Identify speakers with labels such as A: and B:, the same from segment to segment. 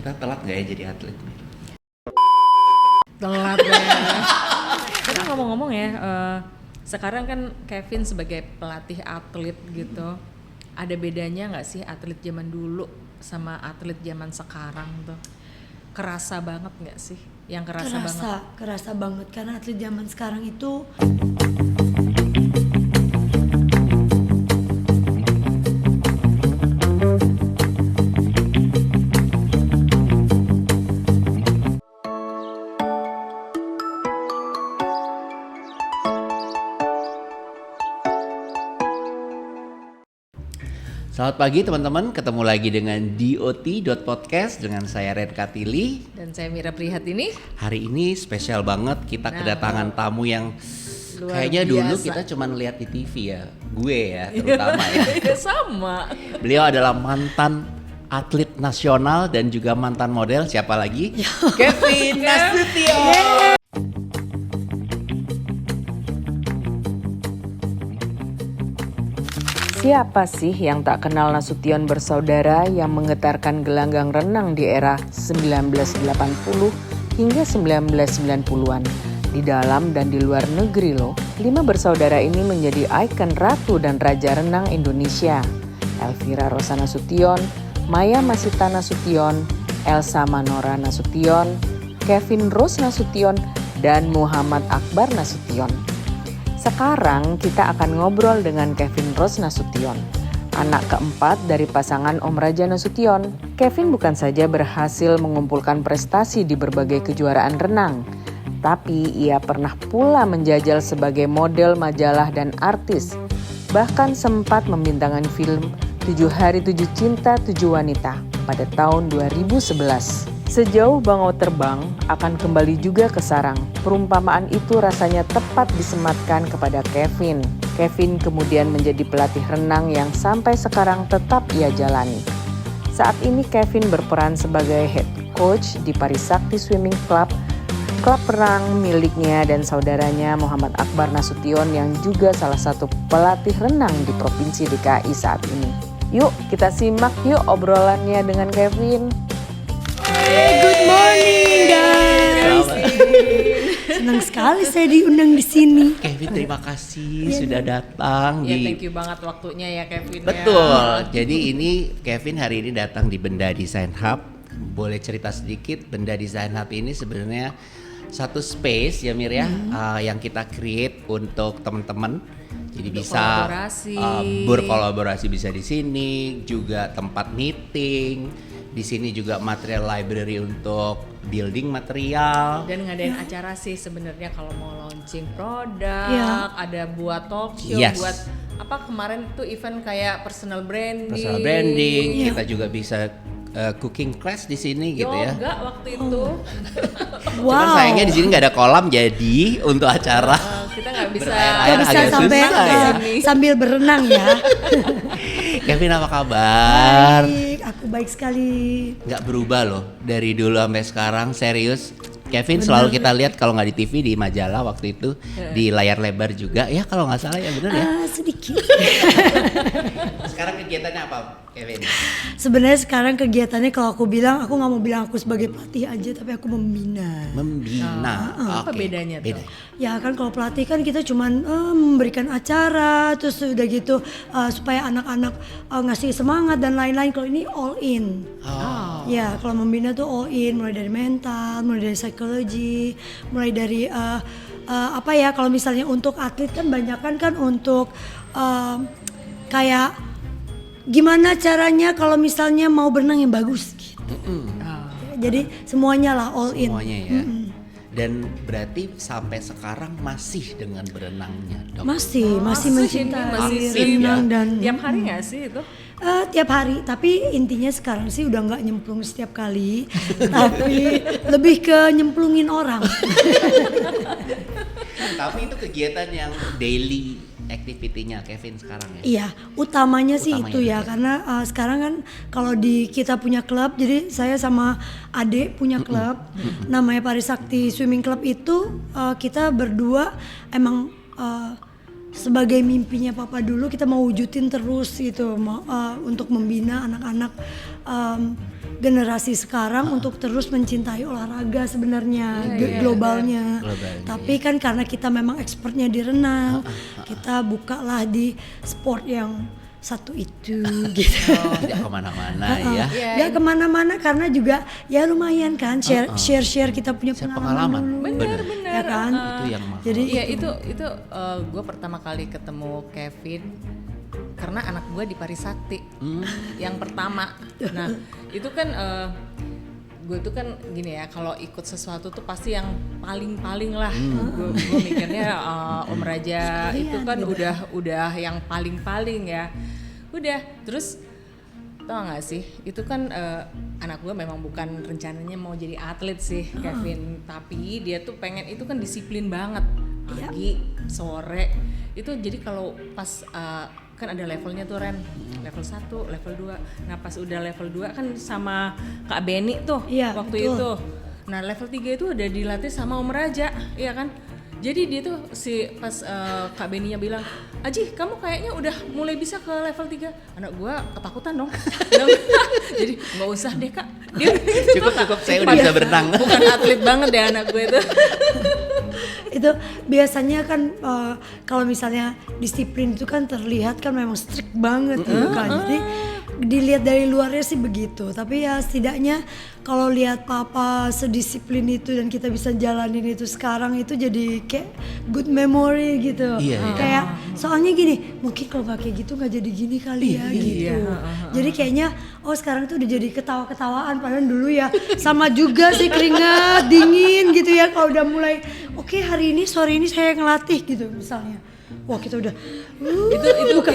A: Kita telat nggak ya jadi atlet?
B: Telat ya. Tapi ngomong-ngomong ya, sekarang kan Kevin sebagai pelatih atlet gitu, ada bedanya nggak sih atlet zaman dulu sama atlet zaman sekarang tuh? Kerasa banget nggak sih? Yang
C: Kerasa banget karena atlet zaman sekarang itu
A: Selamat pagi teman-teman, ketemu lagi dengan DOT.podcast dengan saya Ren Katili.
B: Dan saya Mira Prihatini.
A: Hari ini spesial banget, kita kedatangan tamu yang
B: Luar
A: kayaknya
B: biasa.
A: dulu kita cuma lihat di TV ya, gue ya terutama ya.
B: Sama.
A: Beliau adalah mantan atlet nasional dan juga mantan model, siapa lagi? Kevin Nasution.
D: Siapa sih yang tak kenal Nasution bersaudara yang menggetarkan gelanggang renang di era 1980 hingga 1990-an? Di dalam dan di luar negeri loh, 5 bersaudara ini menjadi ikon ratu dan raja renang Indonesia. Elvira Rosa Nasution, Maya Masita Nasution, Elsa Manora Nasution, Kevin Rose Nasution, dan Muhammad Akbar Nasution. Sekarang kita akan ngobrol dengan Kevin Rose Nasution, anak keempat dari pasangan Om Raja Nasution. Kevin bukan saja berhasil mengumpulkan prestasi di berbagai kejuaraan renang, tapi ia pernah pula menjajal sebagai model majalah dan artis. Bahkan sempat membintangi film 7 Hari 7 Cinta 7 Wanita pada tahun 2011. Sejauh bangau terbang akan kembali juga ke sarang. Perumpamaan itu rasanya tepat disematkan kepada Kevin. Kevin kemudian menjadi pelatih renang yang sampai sekarang tetap ia jalani. Saat ini Kevin berperan sebagai head coach di Parisakti Swimming Club, klub renang miliknya dan saudaranya Muhammad Akbar Nasution yang juga salah satu pelatih renang di Provinsi DKI saat ini. Yuk kita simak yuk obrolannya dengan Kevin.
C: Good morning guys. Senang sekali saya diundang di sini.
A: Kevin terima kasih sudah datang
B: Ya
A: di.
B: thank you banget waktunya ya Kevin.
A: Betul. Jadi ini Kevin hari ini datang di Benda Design Hub. Boleh cerita sedikit, Benda Design Hub ini sebenarnya satu space ya Mir ya, yang kita create untuk teman-teman. Jadi
B: Untuk
A: bisa
B: kolaborasi.
A: Berkolaborasi bisa di sini, juga tempat meeting. Di sini juga material library untuk building material.
B: Dan ngadain acara sih sebenarnya kalau mau launching produk,
C: Ya.
B: ada buat talk show,
A: Yes.
B: buat apa kemarin tuh event kayak personal branding.
A: Personal branding, kita juga bisa cooking class di sini gitu ya.
B: Yoga waktu itu.
A: Cuman sayangnya di sini nggak ada kolam, jadi untuk acara
B: Kita nggak bisa.
A: Berair-air
C: Gak bisa
A: agak
C: sampai
A: susah ya.
C: sambil berenang ya.
A: Kevin apa kabar?
C: Baik, aku baik sekali.
A: Nggak berubah loh dari dulu sampai sekarang, serius. Kevin selalu kita lihat kalau nggak di TV di majalah waktu itu, di layar lebar juga ya kalau nggak salah ya, benar ya.
C: Sedikit.
A: Sekarang kegiatannya apa Kevin?
C: Sebenarnya sekarang kegiatannya kalau aku bilang, aku nggak mau bilang aku sebagai pelatih aja, tapi aku membina.
A: Membina.
B: Apa
A: Oke.
B: bedanya tuh?
C: Ya kan kalau pelatih kan kita cuman memberikan acara, terus udah gitu supaya anak-anak ngasih semangat dan lain-lain. Kalau ini all in. Ya kalau membina tuh all in, mulai dari mental, mulai dari psikologi, mulai dari apa ya, kalau misalnya untuk atlet kan banyak kan untuk kayak gimana caranya kalau misalnya mau berenang yang bagus gitu. Jadi semuanya lah all in.
A: Semuanya ya. Dan berarti sampai sekarang masih dengan berenangnya, dok?
C: Masih mencintai
B: masih
C: renang dan
B: Tiap hari nggak sih itu?
C: tiap hari, tapi intinya sekarang sih udah nggak nyemplung setiap kali, tapi lebih ke nyemplungin orang.
A: Tapi itu kegiatan yang daily activity-nya Kevin sekarang ya?
C: Iya, utamanya sih
A: Utamanya
C: itu ya,
A: itu.
C: karena sekarang kan kalau di kita punya klub, jadi saya sama adik punya klub, namanya Parisakti Swimming Club itu kita berdua emang sebagai mimpinya papa dulu kita mau wujudin terus gitu, untuk membina anak-anak generasi sekarang untuk terus mencintai olahraga sebenarnya globalnya. Tapi kan karena kita memang expertnya di renang, kita bukalah di sport yang satu itu gitu.
A: Tidak kemana-mana ya.
C: Nggak kemana-mana karena juga ya lumayan kan share kita punya pengalaman dulu.
B: Bener
C: Ya kan?
A: Itu yang mahal.
C: Jadi
B: Iya itu gue pertama kali ketemu Kevin karena anak gue di Parisakti yang pertama. Nah itu kan gue tuh kan gini ya, kalau ikut sesuatu tuh pasti yang paling lah. Gue mikirnya Om Raja itu kan udah yang paling ya. Udah terus tau gak sih, itu kan anak gue memang bukan rencananya mau jadi atlet sih Kevin, tapi dia tuh pengen, itu kan disiplin banget pagi, sore itu. Jadi kalau pas kan ada levelnya tuh Ren, level 1, level 2. Nah pas udah level 2 kan sama Kak Beni tuh waktu
C: betul.
B: itu. Nah level 3 itu udah dilatih sama Om Raja, iya kan. Jadi dia tuh pas Kak Beninya bilang, Aji kamu kayaknya udah mulai bisa ke level 3. Anak gua ketakutan dong. Jadi nggak usah deh Kak. Dia
A: Cukup saya udah bisa berenang.
B: Bukan atlet banget deh anak gue itu.
C: itu biasanya kan kalau misalnya disiplin itu kan terlihat kan memang strict banget gitu kan. Jadi dilihat dari luarnya sih begitu, tapi ya setidaknya kalau lihat papa sedisiplin itu dan kita bisa jalanin itu sekarang, itu jadi kayak good memory gitu. Kayak soalnya gini, mungkin kalau nggak kayak gitu nggak jadi gini kali ya gitu. Jadi kayaknya sekarang tuh udah jadi ketawa-ketawaan, padahal dulu ya sama juga sih, keringat dingin gitu ya kalau udah mulai oke, hari ini sore ini saya ngelatih gitu misalnya. Wah kita udah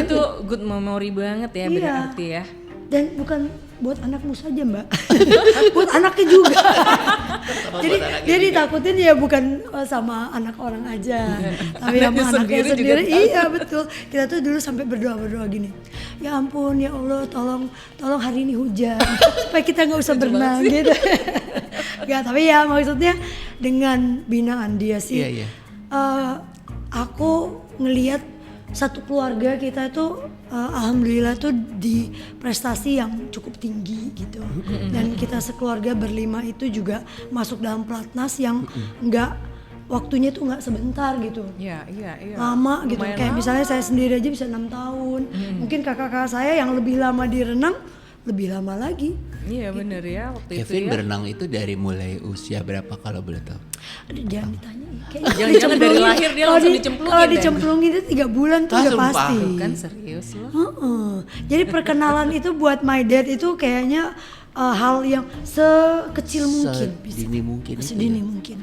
B: itu good memory banget ya, berarti ya.
C: Dan bukan buat anakmu saja Mbak, buat anaknya juga. Jadi dia ditakutin ya bukan sama anak orang aja, tapi sama anaknya sendiri. Iya betul. Kita tuh dulu sampai berdoa gini, ya ampun ya Allah, tolong hari ini hujan supaya kita nggak usah berenang gitu. Gak, tapi ya maksudnya dengan binaan dia sih. Aku ngelihat satu keluarga kita itu alhamdulillah tuh di prestasi yang cukup tinggi gitu. Dan kita sekeluarga berlima itu juga masuk dalam pelatnas yang waktunya tuh nggak sebentar gitu.
B: Iya.
C: Lama gitu.
B: Lumayan
C: Kayak
B: lama.
C: misalnya saya sendiri aja bisa 6 tahun. Mungkin kakak-kakak saya yang lebih lama di renang lebih lama lagi.
B: Iya bener ya waktu
A: Kevin
B: itu ya.
A: berenang itu dari mulai usia berapa kalau boleh tahu?
C: Aduh, jangan ditanya.
B: Jangan dari lahir dia langsung dicemplungin.
C: Kalau dicemplungin itu 3 bulan tuh udah
A: sumpah.
C: pasti.
B: Kan serius loh.
C: Jadi perkenalan itu buat my dad itu kayaknya hal yang sekecil mungkin.
A: Sedini mungkin itu
C: Sedini
A: ya.
C: mungkin.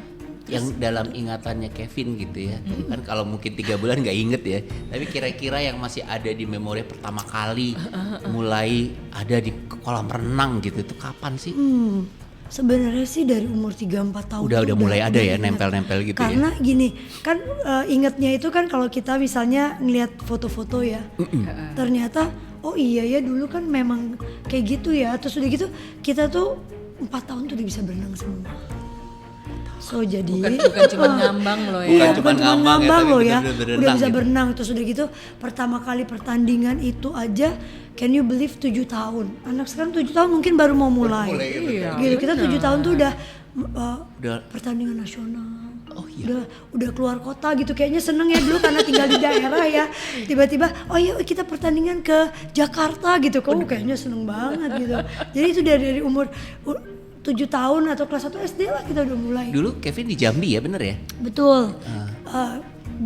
A: Yang dalam ingatannya Kevin gitu ya. Kan kalau mungkin 3 bulan nggak inget ya. Tapi kira-kira yang masih ada di memori pertama kali mulai ada di kolam renang gitu itu kapan sih?
C: Sebenarnya sih dari umur 3-4 tahun
A: Udah mulai ada ya,
C: ingat.
A: nempel-nempel gitu ya.
C: Karena gini, kan ingetnya itu kan kalau kita misalnya ngelihat foto-foto ya. Ternyata oh iya ya dulu kan memang kayak gitu ya. Terus udah gitu kita tuh 4 tahun tuh udah bisa berenang semua. So jadi
B: Bukan cuma ngambang loh ya.
C: Iya,
A: Bukan
C: bukan
A: cuma
C: cuma
A: ngambang ya,
C: ngambang
A: tapi
C: loh ya.
A: bener-bener
C: Udah
A: berenang
C: bisa
A: gitu.
C: berenang. Terus udah gitu pertama kali pertandingan itu aja, can you believe 7 tahun. Anak sekarang 7 tahun mungkin baru mau mulai.
B: Iya,
C: Gitu kita 7 tahun tuh udah
A: Udah.
C: pertandingan nasional.
A: Oh iya.
C: Udah keluar kota gitu, kayaknya seneng ya dulu karena tinggal di daerah ya. Tiba-tiba oh iya kita pertandingan ke Jakarta gitu. Kayaknya seneng banget gitu. Jadi itu dari umur 7 tahun atau kelas 1 SD lah kita udah mulai.
A: Dulu Kevin di Jambi ya, bener ya?
C: Betul.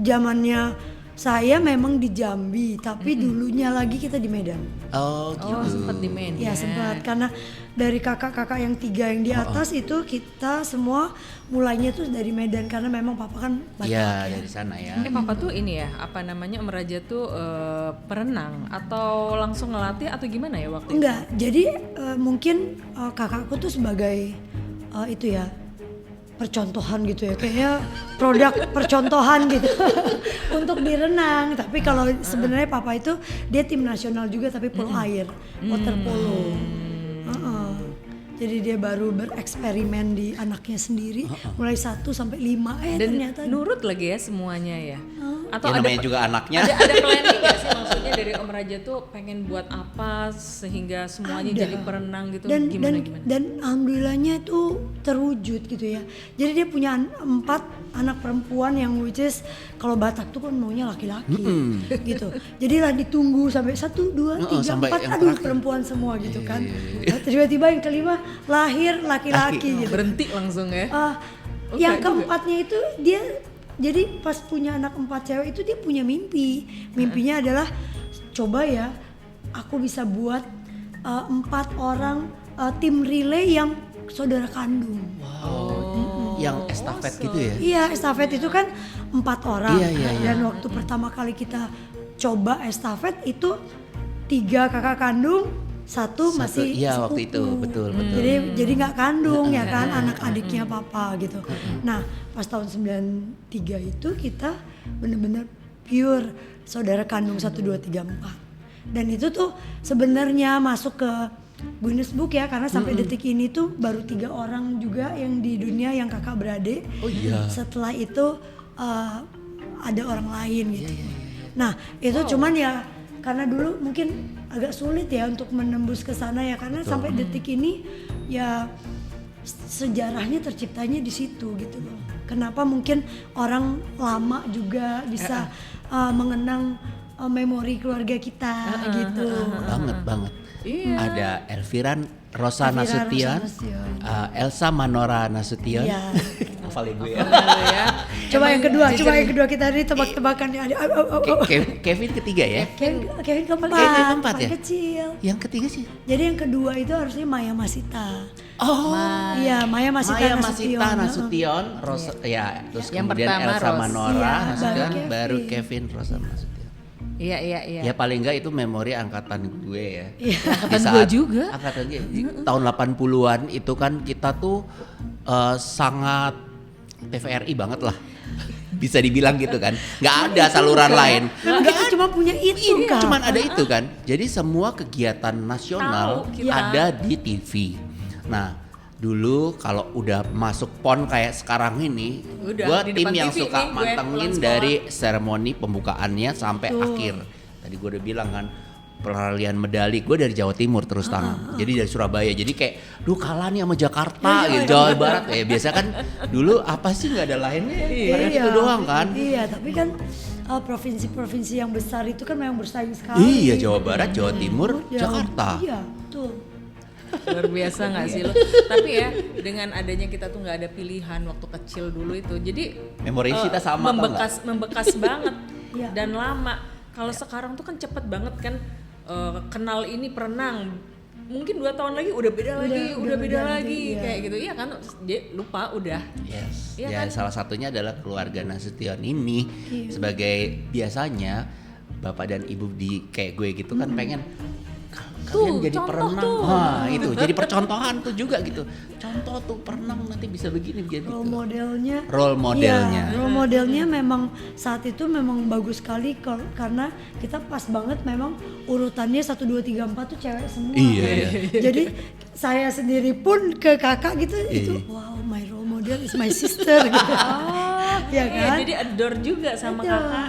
C: Zamannya saya memang di Jambi, tapi dulunya lagi kita di Medan.
A: Oh gitu.
B: Oh sempat di Medan.
C: Ya sempat, karena dari kakak-kakak yang 3 yang di atas itu kita semua mulainya tuh dari Medan karena memang papa kan
A: Iya,
C: laki-laki.
A: dari sana ya.
B: Papa tuh ini ya, apa namanya, Om Raja tuh perenang atau langsung ngelatih atau gimana ya waktu itu?
C: Enggak, jadi mungkin kakakku tuh sebagai itu ya percontohan gitu ya, kayaknya produk percontohan gitu untuk direnang. Tapi kalau sebenarnya papa itu dia tim nasional juga tapi polo air, water polo. Jadi dia baru bereksperimen di anaknya sendiri mulai 1 sampai 5
B: Dan
C: ternyata
B: nurut lagi ya semuanya ya. Atau
A: Ya
B: ada
A: namanya juga anaknya.
B: ada planning nggak sih maksudnya dari Om Raja tuh pengen buat apa sehingga semuanya
C: Ada.
B: jadi perenang gitu,
C: dan
B: gimana?
C: dan alhamdulillahnya itu terwujud gitu ya. Jadi dia punya 4 anak perempuan yang which is kalau Batak tuh kan maunya laki-laki gitu. Jadi lah ditunggu sampai 1, 2, 3,
A: sampai
C: 4
A: yang
C: aduh
A: terakhir.
C: perempuan semua gitu kan. Nah, tiba-tiba yang kelima lahir laki-laki gitu.
B: Berhenti langsung ya.
C: Yang
B: Enggak juga.
C: keempatnya itu dia jadi pas punya anak 4 cewek itu dia punya mimpi. Mimpinya adalah coba ya aku bisa buat 4 orang tim relay yang saudara kandung.
A: Yang estafet gitu ya.
C: Iya, estafet itu kan 4 orang.
A: Iya.
C: Dan waktu pertama kali kita coba estafet itu 3 kakak kandung, 1 masih
A: Iya
C: sepupu.
A: waktu itu betul.
C: Jadi nggak kandung ya kan, anak adiknya papa gitu. Nah pas tahun 93 itu kita bener-bener pure saudara kandung 1, 2, 3, 4. Dan itu tuh sebenarnya masuk ke Guinness Book ya, karena sampai detik ini tuh baru 3 orang juga yang di dunia yang kakak beradik.
A: Oh iya.
C: Setelah itu ada orang lain gitu. Nah itu cuman ya karena dulu mungkin agak sulit ya untuk menembus ke sana ya, karena sampai detik ini ya sejarahnya terciptanya di situ gitu loh. Kenapa mungkin orang lama juga bisa mengenang memori keluarga kita gitu.
A: Banget.
B: Iya.
A: Ada Elviran Rosa Nasution, Elsa Manora Nasution.
C: Iya.
A: Hafalin gue ya.
C: Coba yang kedua kita ini tebak-tebakan ya.
A: Kevin ketiga ya.
C: Kevin keempat,
A: Kevin keempat ya?
C: paling kecil.
A: Yang ketiga sih.
C: Jadi yang kedua itu harusnya Maya Masita.
A: Oh.
C: Iya, Maya Masita
A: Maya
C: Nasution.
A: Masita Nasution, Rosa, ya, terus
B: Yang
A: kemudian
B: pertama
A: Elsa
B: Ros.
A: Manora
C: Iya,
A: Nasution,
C: baru
A: baru
C: Kevin.
A: Kevin Rosa Nasution.
B: Iya.
A: Ya paling enggak itu memori angkatan gue ya.
B: Angkatan gue juga.
A: Angkatan gue tahun 80-an itu kan kita tuh sangat TVRI banget lah. Bisa dibilang gitu kan. Nggak ada saluran lain.
C: Memang kita cuma punya itu kan.
A: Cuman ada itu kan. Jadi semua kegiatan nasional
B: Tahu kita.
A: ada di TV. Nah, dulu kalau udah masuk PON kayak sekarang ini,
B: Udah,
A: gue
B: di
A: tim
B: depan
A: yang
B: TV
A: suka
B: nih, gue
A: mantengin
B: pulang sekolah.
A: dari seremoni pembukaannya sampai akhir. Tadi gue udah bilang kan, peralihan medali gue dari Jawa Timur terus tangan. Jadi dari Surabaya. Jadi kayak, duh kalah nih sama Jakarta, gitu, Jawa Barat. Ya biasa kan dulu apa sih nggak ada lainnya? Karena itu doang kan.
C: Iya, tapi kan provinsi-provinsi yang besar itu kan memang bersaing sekali.
A: Iya, Jawa Barat, Jawa Timur, Jakarta.
C: Iya, betul.
B: Luar biasa nggak sih lo? Tapi ya dengan adanya kita tuh nggak ada pilihan waktu kecil dulu itu, jadi
A: Memori kita sama atau
B: membekas banget
C: Iya.
B: dan lama. Kalau sekarang tuh kan cepet banget kan, kenal ini perenang, mungkin 2 tahun lagi udah beda lagi,
C: iya.
B: kayak gitu, iya kan? Dia lupa udah.
A: Yes.
B: Iya
A: Ya
B: kan?
A: salah satunya adalah keluarga Nasution ini sebagai biasanya bapak dan ibu di kayak gue gitu kan pengen kalian jadi
B: contoh
A: perenang.
B: tuh.
A: Wah, itu jadi percontohan tuh juga gitu. Contoh tuh perenang nanti bisa begini jadi
C: Role
A: gitu.
C: modelnya.
A: Role modelnya.
C: Iya, role modelnya memang saat itu memang bagus sekali karena kita pas banget memang urutannya 1, 2, 3, 4 tuh cewek semua.
A: Iya.
C: Jadi saya sendiri pun ke kakak gitu itu wow, my role model is my sister gitu. Ya kan?
B: Jadi adore juga sama kakak.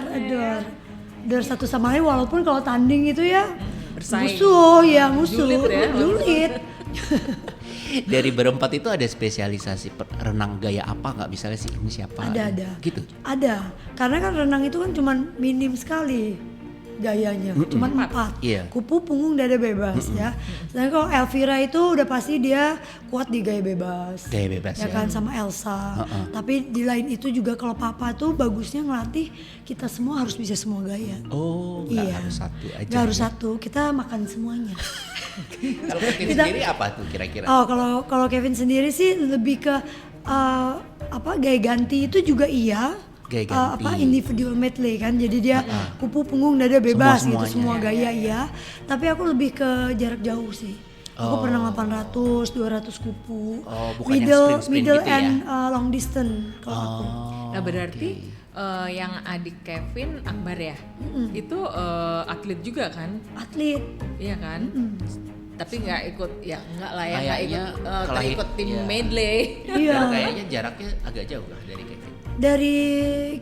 C: Adore satu sama lain walaupun kalau tanding itu ya
B: Bersaing.
C: musuh.
B: Julid ya.
C: Julid.
A: Dari berempat itu ada spesialisasi renang gaya apa nggak, misalnya sih ini siapa?
C: Ada.
A: Gitu.
C: Ada. Karena kan renang itu kan cuman minim sekali gayanya, cuman 4.
A: Iya.
C: Kupu, punggung, dada bebas ya. Sedangkan kalau Elvira itu udah pasti dia kuat di gaya bebas.
A: Gaya bebas
C: ya
A: ya.
C: kan, sama Elsa. Tapi di lain itu juga kalau papa tuh bagusnya ngelatih kita semua harus bisa semua gaya.
A: Oh, nggak
C: Iya.
A: harus satu aja.
C: Nggak harus
A: ya.
C: satu, kita makan semuanya.
A: Kalau Kevin
C: Kita-
A: sendiri apa tuh kira-kira?
C: Oh, kalau Kevin sendiri sih lebih ke gaya ganti itu juga iya.
A: Gaya ganti.
C: Individual medley kan. Jadi dia kupu, punggung, dada bebas gitu,
A: Semuanya.
C: semua gaya iya. Tapi aku lebih ke jarak jauh sih. Aku pernah 800, 200 kupu.
A: Oh, bukan yang sprint
C: middle
A: gitu ya?
C: and long distance kalau aku.
B: Nah berarti yang adik Kevin Akbar ya, itu atlet juga kan?
C: Atlet.
B: Iya kan? Tapi nggak ikut, ya nggak lah ya, nggak
A: Kayaknya
B: ikut tim
A: iya.
B: medley.
C: Iya.
A: Kayaknya jaraknya agak jauh lah dari Kevin.
C: Dari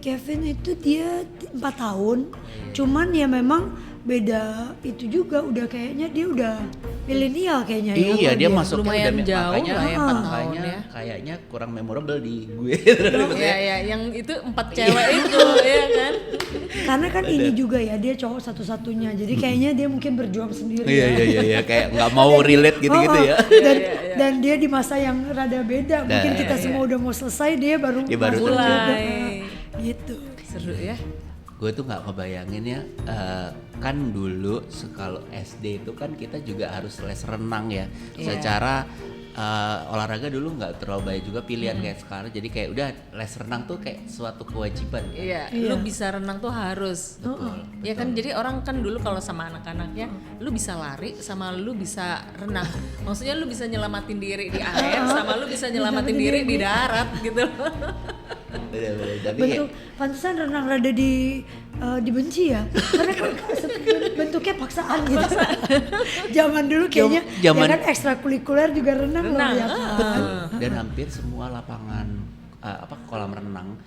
C: Kevin itu dia 4 tahun, cuman ya memang beda itu juga udah kayaknya dia udah milenial kayaknya ya.
A: Iya,
C: kalau
A: dia masuknya
B: Lumayan
A: udah
B: jauh
A: makanya,
B: lah ya, 4 tahun
A: makanya
B: ya.
A: kayaknya kurang memorable di gue.
B: Iya ya, yang itu 4 cewek itu ya kan.
C: Karena kan ini juga ya dia cowok satu-satunya, jadi kayaknya dia mungkin berjuang sendiri.
A: Iya
C: ya.
A: iya kayak nggak mau relate gitu-gitu
C: Oh,
A: ya.
C: Dan dia di masa yang rada beda. Mungkin kita semua udah mau selesai, dia baru
A: Dia baru
C: masuk
A: terjun.
C: juga.
B: Mulai.
C: Gitu.
B: Seru ya.
A: Gue tuh nggak kebayangin ya, kan dulu kalau SD itu kan kita juga harus les renang ya. Secara olahraga dulu nggak terlalu banyak juga pilihan kayak sekarang, jadi kayak udah les renang tuh kayak suatu kewajiban.
B: Iya, lu bisa renang tuh harus. Ya kan, jadi orang kan dulu kalau sama anak-anaknya, lu bisa lari sama lu bisa renang. Maksudnya lu bisa nyelamatin diri di air sama lu bisa nyelamatin diri di darat gitu.
A: Bener-bener, tapi
C: Bentuk pantesan renang rada dibenci ya. Karena kan bentuknya paksaan gitu. Zaman dulu kayaknya ya kan ekstrakurikuler juga renang loh ya kan.
A: dan hampir semua lapangan kolam renang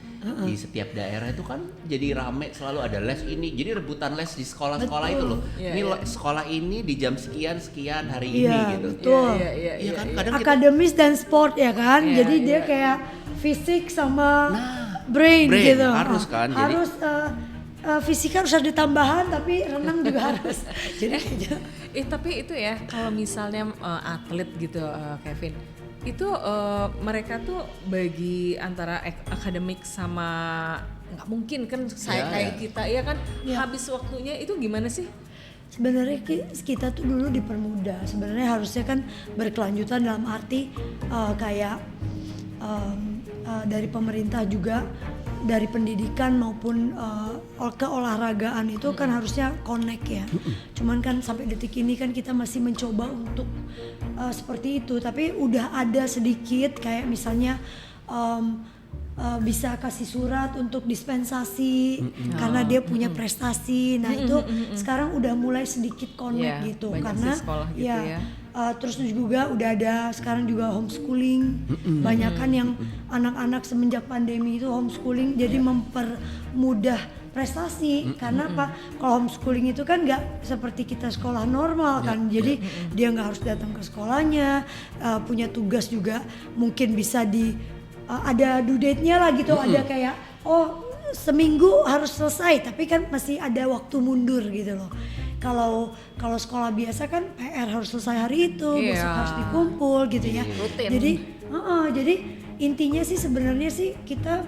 A: di setiap daerah itu kan jadi rame, selalu ada les ini, jadi rebutan les di sekolah-sekolah itu loh. Sekolah ini di jam sekian hari ini gitu.
C: Betul.
A: Iya kan, kadang kita
C: Akademis dan sport ya kan. Jadi dia kayak fisik sama brain gitu.
A: harus kan, jadi
C: Harus fisik harus ada tambahan tapi renang juga harus. Jadi kayaknya
B: Tapi itu ya, kalau misalnya atlet gitu Kevin, itu mereka tuh bagi antara akademik sama nggak mungkin kan kayak kita ya kan, habis waktunya itu gimana sih?
C: sebenarnya kita tuh dulu dipermudah. Sebenarnya harusnya kan berkelanjutan dalam arti kayak dari pemerintah juga, dari pendidikan maupun keolahragaan itu kan harusnya connect ya. Cuman kan sampai detik ini kan kita masih mencoba untuk seperti itu. Tapi udah ada sedikit kayak misalnya bisa kasih surat untuk dispensasi karena dia punya prestasi. Nah itu sekarang udah mulai sedikit connect gitu, karena
B: sekolah gitu ya.
C: Terus juga udah ada sekarang juga homeschooling. Banyak kan yang anak-anak semenjak pandemi itu homeschooling, jadi mempermudah prestasi. Karena apa? Kalau homeschooling itu kan nggak seperti kita sekolah normal kan. Jadi dia nggak harus datang ke sekolahnya, punya tugas juga mungkin bisa ada due date-nya lah gitu. Ada kayak seminggu harus selesai, tapi kan masih ada waktu mundur gitu loh. Kalau sekolah biasa kan PR harus selesai hari itu, besok harus dikumpul gitu ya.
B: Rutin.
C: Jadi intinya sih sebenarnya sih kita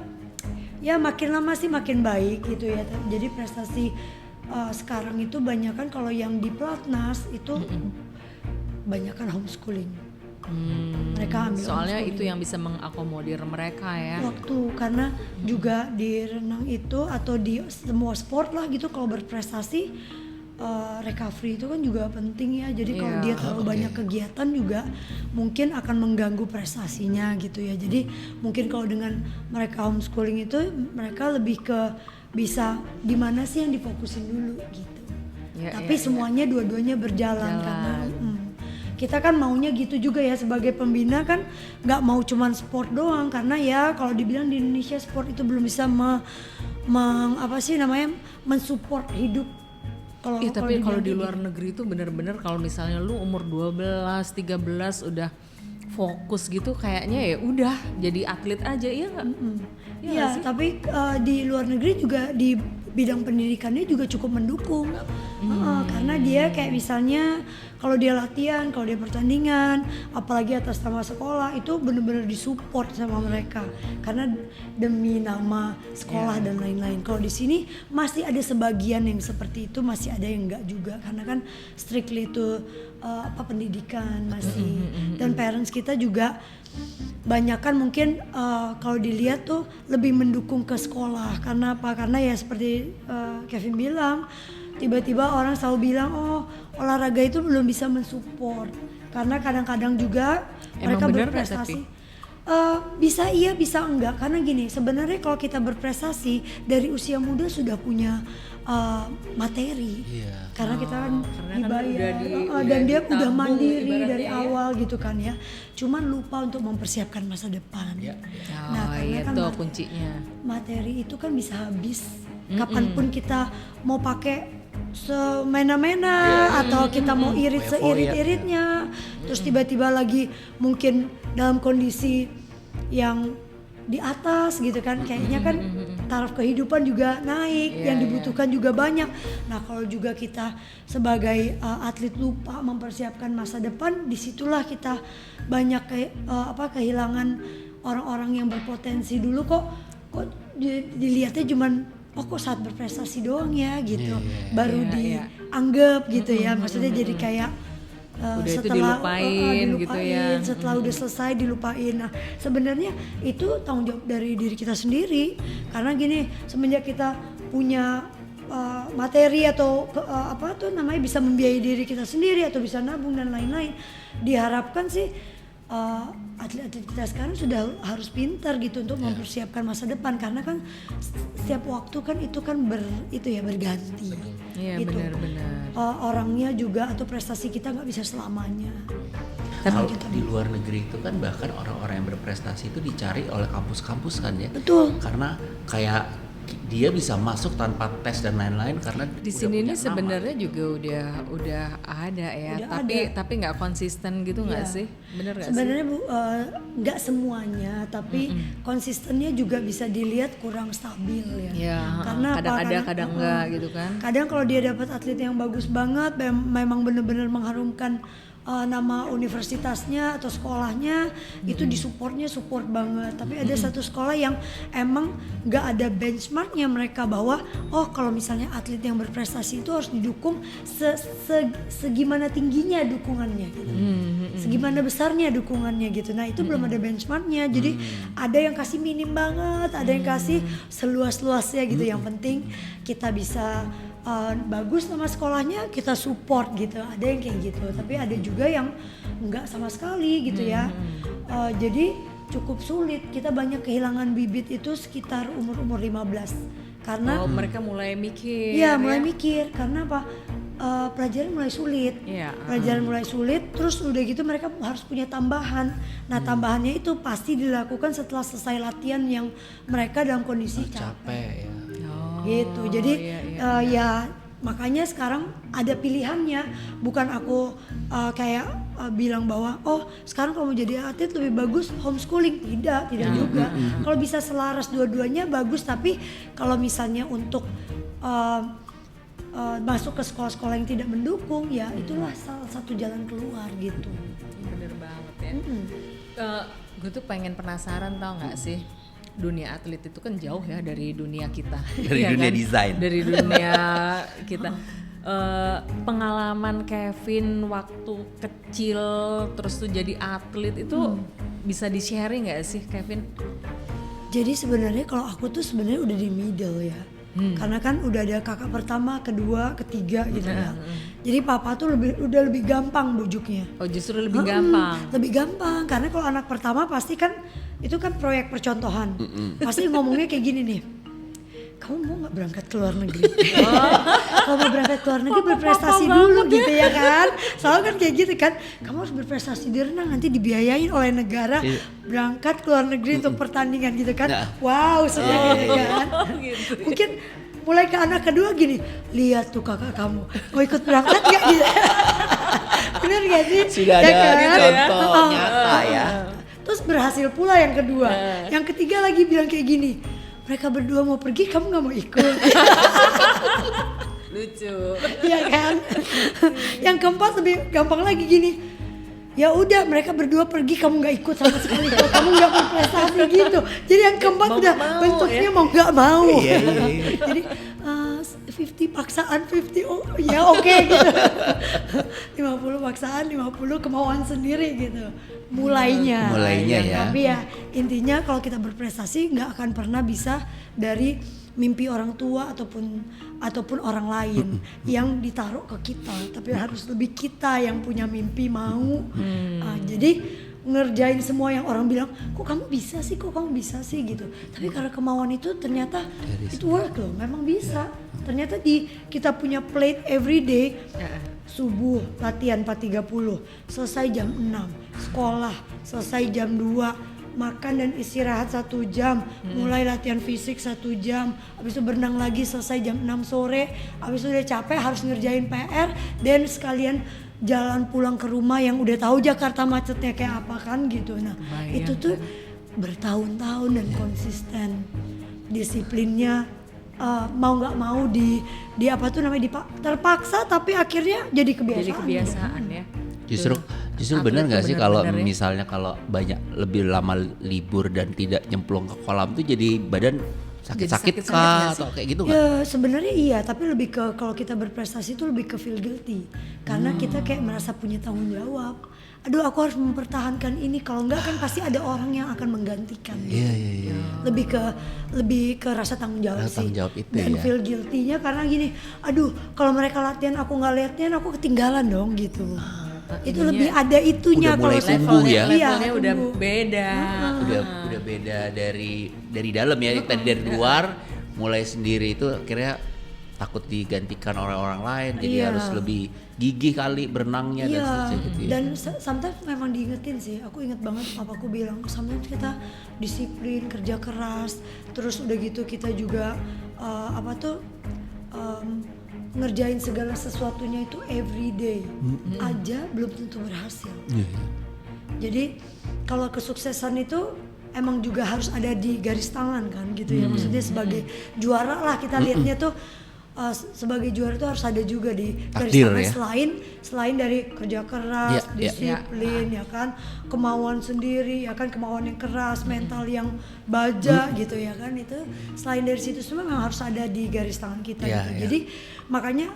C: ya makin lama sih makin baik gitu ya. Jadi prestasi sekarang itu banyak kan, kalau yang di Platnas itu banyak kan homeschooling. Mereka ambil
B: Soalnya
C: homeschooling.
B: itu yang bisa mengakomodir mereka ya.
C: Waktu, karena juga di renang itu atau di semua sport lah gitu, kalau berprestasi recovery itu kan juga penting ya. Jadi kalau dia terlalu banyak kegiatan juga mungkin akan mengganggu prestasinya gitu ya. Jadi mungkin kalau dengan mereka homeschooling itu mereka lebih ke bisa di mana sih yang difokusin dulu gitu. Tapi semuanya dua-duanya berjalan karena kita kan maunya gitu juga ya, sebagai pembina kan nggak mau cuman sport doang, karena ya kalau dibilang di Indonesia sport itu belum bisa mensupport hidup.
B: Tapi kalau di luar negeri itu bener-bener kalau misalnya lu umur 12, 13 udah fokus gitu, kayaknya ya udah jadi atlet aja, iya nggak?
C: Iya, tapi di luar negeri juga di bidang pendidikannya juga cukup mendukung. Karena dia kayak misalnya kalau dia latihan, kalau dia pertandingan, apalagi atas nama sekolah, itu benar-benar disupport sama mereka karena demi nama sekolah dan lain-lain. Kalau di sini masih ada sebagian yang seperti itu, masih ada yang enggak juga, karena kan strictly itu pendidikan masih. Dan parents kita juga banyak kan mungkin kalau dilihat tuh lebih mendukung ke sekolah. Karena apa? Karena ya seperti Kevin bilang, tiba-tiba orang selalu bilang olahraga itu belum bisa mensupport, karena kadang-kadang juga mereka berprestasi. Bisa iya bisa enggak, karena gini sebenarnya kalau kita berprestasi dari usia muda sudah punya materi. Karena kita kan
B: karena kan
C: dibayar
B: udah
C: dan dia
B: ditabung
C: udah mandiri
B: ibaratnya
C: dari
B: ya.
C: awal gitu kan ya. Cuman lupa untuk mempersiapkan masa depan.
B: Oh,
C: karena kan
B: itu kuncinya.
C: materi itu kan bisa habis kapanpun kita mau pakai semena-mena atau kita mau irit seirit-iritnya, terus tiba-tiba lagi mungkin dalam kondisi yang di atas gitu kan, kayaknya kan taraf kehidupan juga naik, yang dibutuhkan juga banyak. Nah kalau juga kita sebagai atlet lupa mempersiapkan masa depan, disitulah kita banyak kehilangan orang-orang yang berpotensi dulu. Kok dilihatnya cuman kok saat berprestasi doang ya gitu, baru dianggap gitu ya, maksudnya jadi kayak
B: Udah itu
C: setelah
B: dilupain gitu ya.
C: setelah udah selesai dilupain. Nah sebenarnya itu tanggung jawab dari diri kita sendiri, karena gini, semenjak kita punya materi atau bisa membiayai diri kita sendiri atau bisa nabung dan lain-lain, diharapkan sih atlet-atlet kita sekarang sudah harus pintar gitu untuk mempersiapkan masa depan, karena kan setiap waktu kan itu kan berganti.
B: Iya,
C: gitu.
B: benar-benar.
C: Orangnya juga atau prestasi kita nggak bisa selamanya.
A: Kalau di luar negeri itu kan bahkan orang-orang yang berprestasi itu dicari oleh kampus-kampus kan ya.
C: Betul.
A: Karena kayak dia bisa masuk tanpa tes dan lain-lain karena
B: Di sini ini sebenarnya juga udah ada ya, tapi nggak konsisten gitu nggak sih? Bener nggak sih?
C: Sebenarnya nggak semuanya, tapi konsistennya juga bisa dilihat kurang stabil ya.
B: Ya,
C: Karena
B: kadang ada, kadang enggak gitu kan.
C: Kadang kalau dia dapat atlet yang bagus banget, memang benar-benar mengharumkan nama universitasnya atau sekolahnya, itu disupportnya support banget. Tapi ada satu sekolah yang emang nggak ada benchmarknya mereka, bahwa kalau misalnya atlet yang berprestasi itu harus didukung segimana tingginya dukungannya gitu. Segimana besarnya dukungannya gitu. Nah itu belum ada benchmarknya, jadi ada yang kasih minim banget, ada yang kasih seluas-luasnya gitu. Yang penting kita bisa bagus sama sekolahnya, kita support gitu. Ada yang kayak gitu, tapi ada juga yang enggak sama sekali gitu ya. Jadi cukup sulit, kita banyak kehilangan bibit itu sekitar umur 15, karena
B: mereka mulai mikir.
C: Iya, mulai mikir, karena apa? Pelajaran mulai sulit. Pelajaran mulai sulit, terus udah gitu mereka harus punya tambahan. Nah tambahannya itu pasti dilakukan setelah selesai latihan yang mereka dalam kondisi capek. Gitu. Jadi ya makanya sekarang ada pilihannya, bukan aku bilang bahwa sekarang kalau mau jadi atlet lebih bagus homeschooling, tidak juga. Kalau bisa selaras dua-duanya bagus, tapi kalau misalnya untuk masuk ke sekolah-sekolah yang tidak mendukung, ya itulah salah satu jalan keluar gitu.
B: Bener banget ya. Gue tuh penasaran, tau nggak sih? Dunia atlet itu kan jauh ya dari dunia kita,
A: dari dunia desain,
B: dari dunia kita. Pengalaman Kevin waktu kecil terus tuh jadi atlet itu bisa di-sharing nggak sih, Kevin?
C: Jadi sebenarnya kalau aku tuh sebenarnya udah di middle ya, karena kan udah ada kakak pertama, kedua, ketiga gitu ya. Jadi papa tuh udah lebih gampang bujuknya.
B: Oh justru lebih gampang?
C: Lebih gampang, karena kalau anak pertama pasti kan itu kan proyek percontohan. Pasti ngomongnya kayak gini nih, kamu mau nggak berangkat ke luar negeri? Kalau mau berangkat ke luar negeri berprestasi dulu gitu ya kan. Soalnya kan kayak gitu kan, kamu harus berprestasi di renang, nanti dibiayain oleh negara berangkat ke luar negeri untuk pertandingan gitu kan. Wow, senang gitu kan. Mungkin mulai ke anak kedua gini, lihat tuh kakak kamu mau ikut berangkat nggak gitu. Bener gak sih?
A: Sudah ada
C: kan?
A: contoh nyata ya.
C: Terus berhasil pula yang kedua. Yang ketiga lagi bilang kayak gini, mereka berdua mau pergi, kamu nggak mau ikut.
B: Lucu.
C: Iya kan? Yang keempat lebih gampang lagi gini, ya udah mereka berdua pergi, kamu nggak ikut sama sekali, kamu nggak berprestasi gitu. Jadi yang keempat udah bentuknya mau nggak mau. Jadi 50 paksaan, 50 ya oke gitu. 50 paksaan, 50 kemauan sendiri gitu. Mulainya
A: ya.
C: Tapi ya intinya kalau kita berprestasi nggak akan pernah bisa dari mimpi orang tua ataupun orang lain yang ditaruh ke kita, tapi harus lebih kita yang punya mimpi mau. Jadi ngerjain semua yang orang bilang kok kamu bisa sih gitu. Tapi karena kemauan itu ternyata it work loh, memang bisa. Ternyata kita punya plate every day. Subuh latihan 4.30, selesai jam 6, sekolah selesai jam 2, makan dan istirahat 1 jam, mulai latihan fisik 1 jam, habis itu berenang lagi selesai jam 6 sore, habis itu udah capek harus ngerjain PR, dan sekalian jalan pulang ke rumah yang udah tahu Jakarta macetnya kayak apa kan gitu. Nah itu tuh bertahun-tahun dan konsisten, disiplinnya. Mau nggak mau di apa tuh namanya terpaksa, tapi akhirnya jadi kebiasaan
B: ya.
A: Justru benar nggak sih kalau misalnya kalau banyak lebih lama libur dan tidak nyemplung ke kolam tuh jadi badan sakit-sakit kah atau kayak gitu nggak?
C: Ya sebenarnya iya, tapi lebih ke kalau kita berprestasi itu lebih ke feel guilty karena kita kayak merasa punya tanggung jawab. Aduh aku harus mempertahankan ini, kalau enggak kan pasti ada orang yang akan menggantikan.
A: Iya.
C: Lebih ke rasa tanggung jawab sih.
A: Tanggung jawab itu
C: dan
A: ya.
C: feel guilty-nya karena gini, aduh kalau mereka latihan aku nggak latihan aku ketinggalan dong gitu. Itu lebih ada itunya
A: udah mulai
C: kalau
A: tumbuh ya.
B: Levelnya udah beda.
A: Udah beda dari dalam ya. Tadi dari luar mulai sendiri itu akhirnya takut digantikan orang-orang lain, jadi harus lebih gigih kali berenangnya dan seterusnya gitu ya.
C: Dan sometimes memang diingetin sih, aku inget banget papaku bilang sometimes kita disiplin, kerja keras, terus udah gitu kita juga ngerjain segala sesuatunya itu everyday aja belum tentu berhasil. Jadi kalau kesuksesan itu emang juga harus ada di garis tangan kan gitu ya, maksudnya sebagai juara lah kita lihatnya tuh. Sebagai juara itu harus ada juga di garis tangan ya? selain dari kerja keras, disiplin ya kan, kemauan sendiri ya kan, kemauan yang keras, mental yang baja gitu ya kan, itu selain dari situ semua memang harus ada di garis tangan kita gitu. Jadi makanya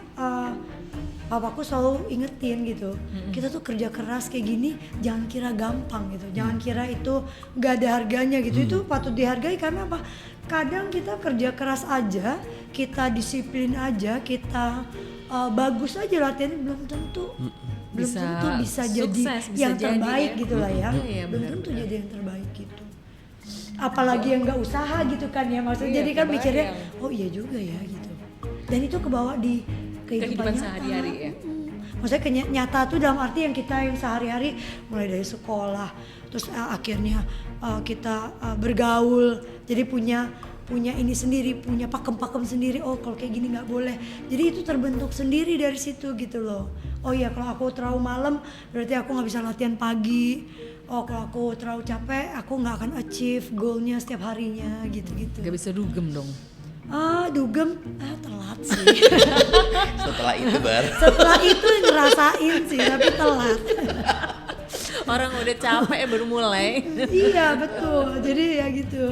C: papaku selalu ingetin gitu, kita tuh kerja keras kayak gini jangan kira gampang gitu, jangan kira itu gak ada harganya gitu, itu patut dihargai karena apa? Kadang kita kerja keras aja, kita disiplin aja, kita bagus aja latihannya belum tentu bisa jadi yang terbaik gitu lah ya, belum tentu jadi yang terbaik gitu. Apalagi yang nggak usaha gitu kan ya, maksudnya jadi kan mikirnya oh iya juga ya gitu, dan itu kebawa di kehidupan
B: sehari-hari ya.
C: Maksudnya nyata tuh dalam arti yang sehari-hari mulai dari sekolah, terus akhirnya kita bergaul, jadi punya ini sendiri, punya pakem-pakem sendiri. Oh kalau kayak gini nggak boleh, jadi itu terbentuk sendiri dari situ gitu loh. Oh iya kalau aku terlalu malam berarti aku nggak bisa latihan pagi. Oh kalau aku terlalu capek aku nggak akan achieve goalnya setiap harinya gitu-gitu.
B: Gak bisa dugem dong.
C: Dugem telat sih.
A: Setelah itu
C: Setelah itu ngerasain sih, tapi telat.
B: Orang udah capek baru mulai.
C: Iya betul, jadi ya gitu.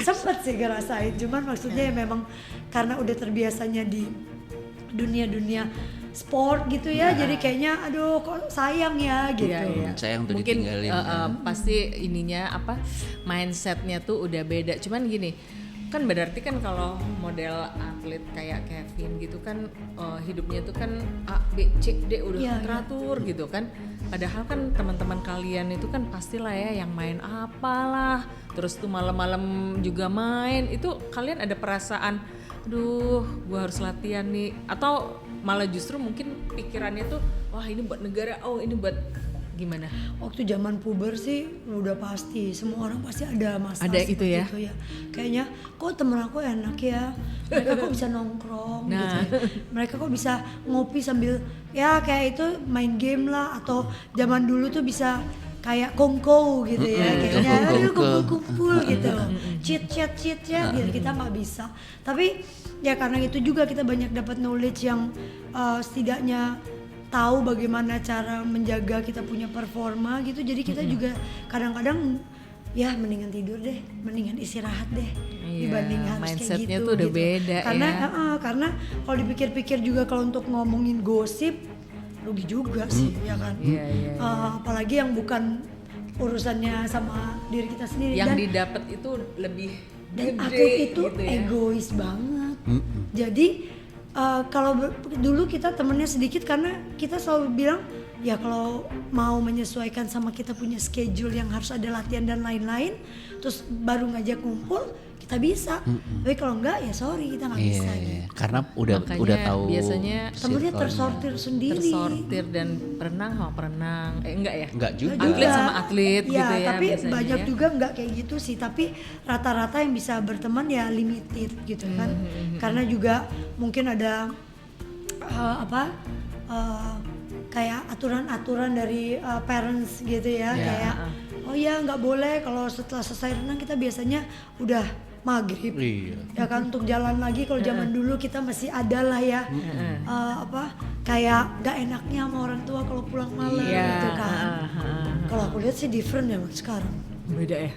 C: Sempet sih ngerasain, cuman maksudnya ya memang karena udah terbiasanya di dunia sport gitu ya, jadi kayaknya aduh kok sayang ya gitu.
A: Sayang tuh
B: mungkin
A: ditinggalin.
B: pasti ininya mindsetnya tuh udah beda. Cuman gini, kan berarti kan kalau model atlet kayak Kevin gitu kan hidupnya tuh kan A, B, C, D udah teratur gitu kan. Padahal kan teman-teman kalian itu kan pastilah ya yang main apalah, terus tuh malam-malam juga main. Itu kalian ada perasaan, aduh gua harus latihan nih, atau malah justru mungkin pikirannya tuh wah ini buat negara, oh ini buat gimana?
C: Waktu zaman puber sih udah pasti, semua orang pasti ada masalah
B: ada itu ya?
C: Itu ya. Kayaknya kok temen aku enak ya, mereka kok bisa nongkrong gitu ya. Mereka kok bisa ngopi sambil ya kayak itu main game lah, atau zaman dulu tuh bisa kayak kongko gitu ya, kayaknya aduh kumpul-kumpul gitu, cheat ya gitu. Kita nggak bisa, tapi ya karena itu juga kita banyak dapat knowledge yang setidaknya tahu bagaimana cara menjaga kita punya performa gitu. Jadi kita juga kadang-kadang ya mendingan tidur deh, mendingan istirahat deh, dibanding harus kayak gitu.
B: Tuh udah beda
C: karena
B: ya.
C: Karena kalau dipikir-pikir juga kalau untuk ngomongin gosip rugi juga sih ya kan. Apalagi yang bukan urusannya sama diri kita sendiri,
B: yang
C: dan
B: didapat itu lebih
C: dan
B: gede,
C: aku itu
B: gitu ya.
C: egois banget. Jadi kalau dulu kita temennya sedikit karena kita selalu bilang ya kalau mau menyesuaikan sama kita punya schedule yang harus ada latihan dan lain-lain, terus baru ngajak ngumpul, kita bisa. Tapi kalau enggak ya sorry kita nggak bisa.
A: Iya, karena udah
B: Makanya
A: tahu
B: biasanya
C: Temennya
A: circle-nya.
C: tersortir sendiri.
B: tersortir dan perenang sama perenang. Enggak ya?
A: Enggak juga.
B: Atlet sama atlet
C: ya,
B: gitu ya
C: tapi
B: biasanya
C: banyak
B: ya.
C: juga nggak kayak gitu sih, tapi rata-rata yang bisa berteman ya limited gitu kan. Karena juga mungkin ada kayak aturan-aturan dari parents gitu ya, kayak oh ya nggak boleh kalau setelah selesai renang kita biasanya udah maghrib.
A: Iya.
C: Ya kan untuk jalan lagi kalau zaman dulu kita masih ada lah ya kayak gak enaknya sama orang tua kalau pulang malam gitu kan. Kalau aku lihat sih different ya Mas, sekarang.
B: Beda ya.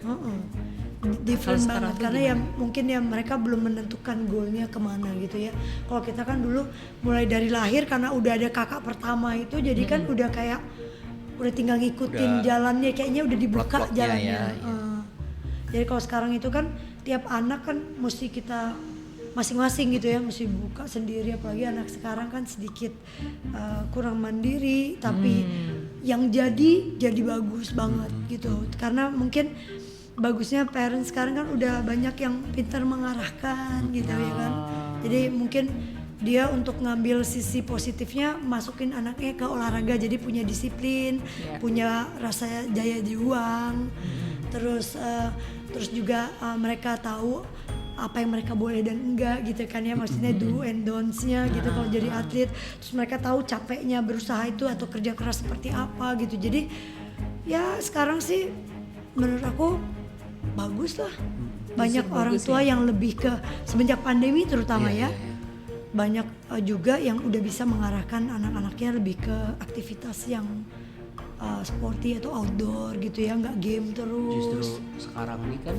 C: Different
B: Kalau sekarang
C: banget
B: tuh
C: karena ya mungkin ya mereka belum menentukan goalnya kemana gitu ya. Kalau kita kan dulu mulai dari lahir karena udah ada kakak pertama itu jadi kan udah kayak udah tinggal ngikutin jalannya, kayaknya udah dibuka
A: Plot-plotnya
C: jalannya.
A: ya.
C: Jadi kalau sekarang itu kan tiap anak kan mesti kita masing-masing gitu ya, mesti buka sendiri, apalagi anak sekarang kan sedikit kurang mandiri, tapi yang jadi bagus banget gitu. Karena mungkin bagusnya parents sekarang kan udah banyak yang pintar mengarahkan gitu ya kan. Jadi mungkin dia untuk ngambil sisi positifnya masukin anaknya ke olahraga, jadi punya disiplin, punya rasa jaya juang. Terus juga mereka tahu apa yang mereka boleh dan enggak gitu kan ya, maksudnya do and don'ts-nya gitu kalau jadi atlet. Terus mereka tahu capeknya berusaha itu atau kerja keras seperti apa gitu. Jadi ya sekarang sih menurut aku bagus lah. Banyak orang tua yang lebih ke semenjak pandemi terutama banyak juga yang udah bisa mengarahkan anak-anaknya lebih ke aktivitas yang sporty atau outdoor gitu ya, nggak game terus.
A: Justru sekarang ini kan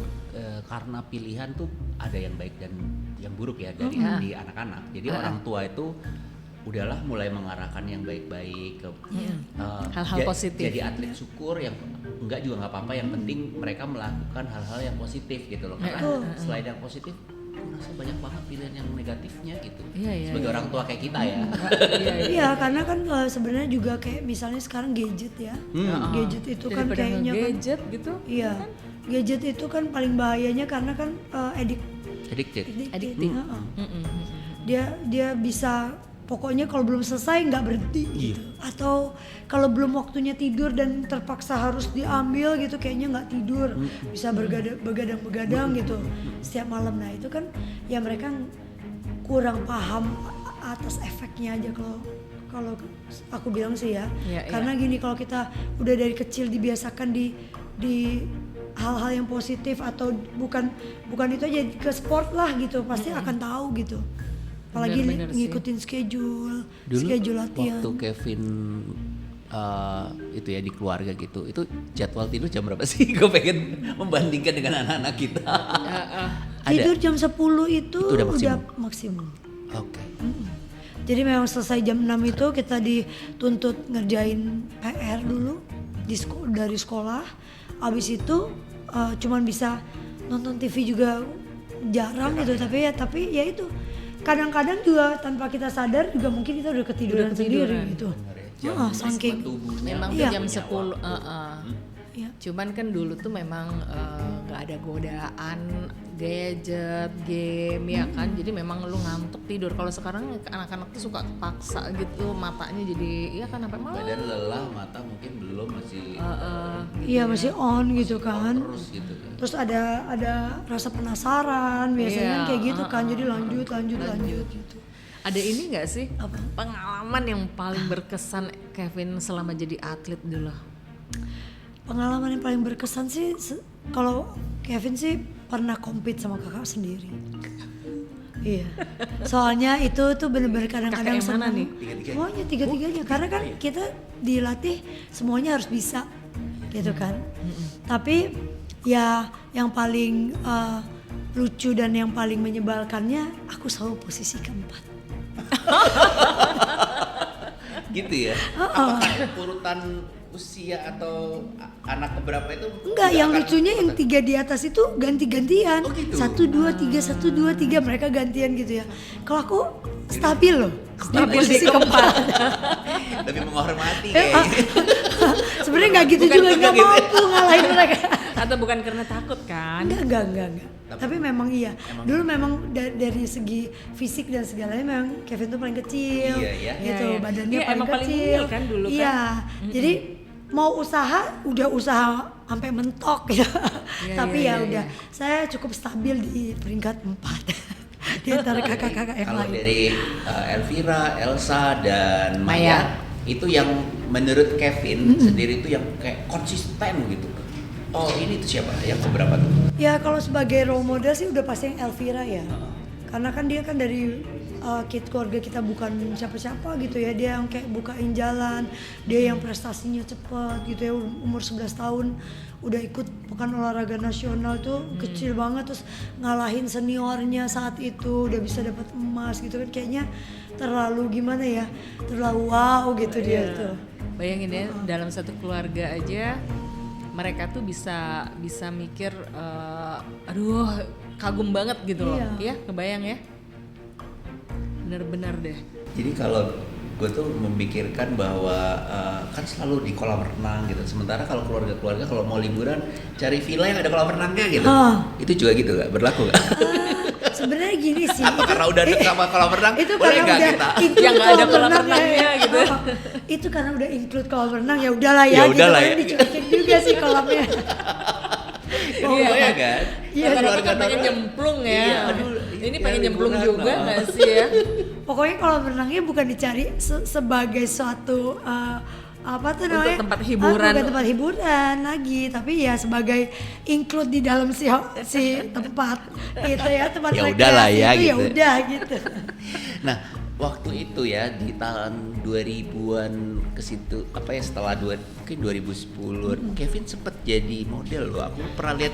A: karena pilihan tuh ada yang baik dan yang buruk ya dari di anak-anak. Jadi orang tua itu udahlah mulai mengarahkan yang baik-baik ke
B: hal-hal positif.
A: Jadi atlet syukur, yang enggak juga nggak apa-apa. Yang penting mereka melakukan hal-hal yang positif gitu loh. Karena selain yang positif, aku rasa banyak banget pilihan yang negatifnya gitu. Sebagai orang tua kayak kita ya.
C: Iya, karena kan sebenarnya juga kayak misalnya sekarang gadget ya. Gadget itu kan
B: Daripada
C: kayaknya kan,
B: gadget gitu.
C: iya. Gadget itu kan paling bahayanya karena kan
A: Addicted.
C: addicted. Dia bisa pokoknya kalau belum selesai nggak berhenti gitu. Atau kalau belum waktunya tidur dan terpaksa harus diambil gitu, kayaknya nggak tidur, bisa begadang gitu setiap malam. Nah itu kan ya mereka kurang paham atas efeknya aja kalau aku bilang sih ya. Karena gini, kalau kita udah dari kecil dibiasakan di hal-hal yang positif atau bukan itu aja, ke sport lah gitu, pasti akan tahu gitu. Apalagi
B: Bener-bener
C: ngikutin schedule latihan.
A: Waktu Kevin itu ya di keluarga gitu, itu jadwal tidur jam berapa sih? Gue pengen membandingkan dengan anak-anak kita.
C: Tidur jam 10 itu
A: udah
C: udah maksimum.
A: Oke.
C: Jadi memang selesai jam 6 itu kita dituntut ngerjain PR dulu dari sekolah. Abis itu cuman bisa nonton TV juga jarang gitu, tapi ya itu kadang-kadang juga tanpa kita sadar juga mungkin kita udah ketiduran sendiri gitu. Saking
B: Memang
C: Iya.
B: tuh jam 10.
C: Iya.
B: Cuman kan dulu tuh memang nggak ada godaan gadget, game ya kan. Jadi memang lu ngantuk tidur. Kalau sekarang anak-anak tuh suka paksa gitu, matanya jadi ya kan sampai malam.
A: Badan lelah, mata mungkin belum, masih
C: iya masih on gitu kan.
A: terus gitu kan.
C: Terus ada rasa penasaran biasanya
B: Iya,
C: kayak gitu kan. Jadi lanjut gitu.
B: Ada ini nggak sih pengalaman yang paling berkesan Kevin selama jadi atlet dulu?
C: Pengalaman yang paling berkesan sih kalau Kevin sih pernah compete sama kakak sendiri. Iya. Soalnya itu tuh bener-bener kadang-kadang
B: Kakak yang mana
C: senang.
B: nih?
C: Semuanya tiga-tiganya karena kan kita dilatih semuanya harus bisa gitu kan. Tapi ya yang paling lucu dan yang paling menyebalkannya aku selalu posisi keempat.
A: Gitu ya. Apakah urutan usia atau anak keberapa itu?
C: Enggak,
A: tidak
C: yang
A: akan
C: lucunya yang tiga di atas itu ganti-gantian.
A: Oh gitu?
C: 1, 2, 3, 1, 2, 3 mereka gantian gitu ya. Kalau aku stabil loh. Di
B: Stabil di
C: posisi keempat.
A: Lebih menghormati
C: Eh,
A: kayaknya.
C: Sebenarnya nggak gitu
B: Bukan
C: juga,
B: gitu
C: nggak
A: gitu.
C: mampu ngalahin mereka.
B: Atau bukan karena takut kan?
C: Enggak. Tapi memang iya. Dulu memang dari segi fisik dan segalanya memang Kevin tuh paling kecil.
A: Iya, ya.
C: Gitu,
B: Iya, iya.
C: badannya
B: Iya,
C: paling
B: emang paling
C: kecil.
B: mungil kan dulu kan?
C: Iya. Jadi mau usaha udah usaha sampai mentok gitu.
B: Iya,
C: Tapi
B: iya,
C: ya
B: iya,
C: udah saya cukup stabil di peringkat 4 di antara kakak-kakak yang
A: Kalau
C: lain.
A: dari Elvira, Elsa dan
B: Maya.
A: Maya itu yang menurut Kevin sendiri itu yang kayak konsisten gitu. Oh ini tuh siapa? Yang beberapa tuh?
C: Ya kalau sebagai role model sih udah pasti yang Elvira ya. Karena kan dia kan dari keluarga kita bukan siapa-siapa gitu ya. Dia yang kayak bukain jalan, dia yang prestasinya cepat gitu ya. Umur 11 tahun udah ikut pekan olahraga nasional tuh kecil banget, terus ngalahin seniornya saat itu, udah bisa dapat emas gitu kan. Kayaknya terlalu gimana ya, terlalu wow gitu dia
B: Iya.
C: tuh.
B: Bayangin ya, dalam satu keluarga aja mereka tuh bisa mikir, aduh kagum banget gitu loh.
C: Iya.
B: Iya, kebayang ya. Bener-bener deh.
A: Jadi kalau gue tuh memikirkan bahwa kan selalu di kolam renang gitu. Sementara kalau keluarga-keluarga kalau mau liburan cari villa yang ada kolam renangnya gitu. Itu juga gitu nggak? Berlaku nggak?
C: Sebenarnya gini sih.
A: Apa karena udah deket sama kolam renang?
C: Itu
A: Boleh
C: karena
A: nggak
C: udah
A: kita?
C: include
B: Yang nggak ada kolam
C: renang
B: renangnya gitu.
C: Itu karena udah include kolam renang, ya udahlah ya.
A: Ya udahlah
C: gitu,
A: ya.
C: Dicuekin juga sih kolamnya.
A: Iya kan?
C: Iya,
B: Rata-rata kan pengen
A: orang-
B: nyemplung ya.
A: Iya, aduh,
B: Ini
A: ya
B: pengen nyemplung
A: liburan
B: juga
A: lah.
B: nggak sih ya?
C: Pokoknya kolam renangnya bukan dicari sebagai suatu apa tuh
B: Untuk
C: namanya?
B: tempat hiburan.
C: Bukan tempat hiburan lagi, tapi ya sebagai include di dalam si tempat gitu ya, tempat
A: Ya
C: rekreasi
A: udahlah ya,
C: itu ya
A: gitu.
C: udah gitu.
A: Nah, waktu itu ya di tahun 2000-an ke situ apa ya setelah mungkin 2010 Kevin sempet jadi model loh. Aku pernah lihat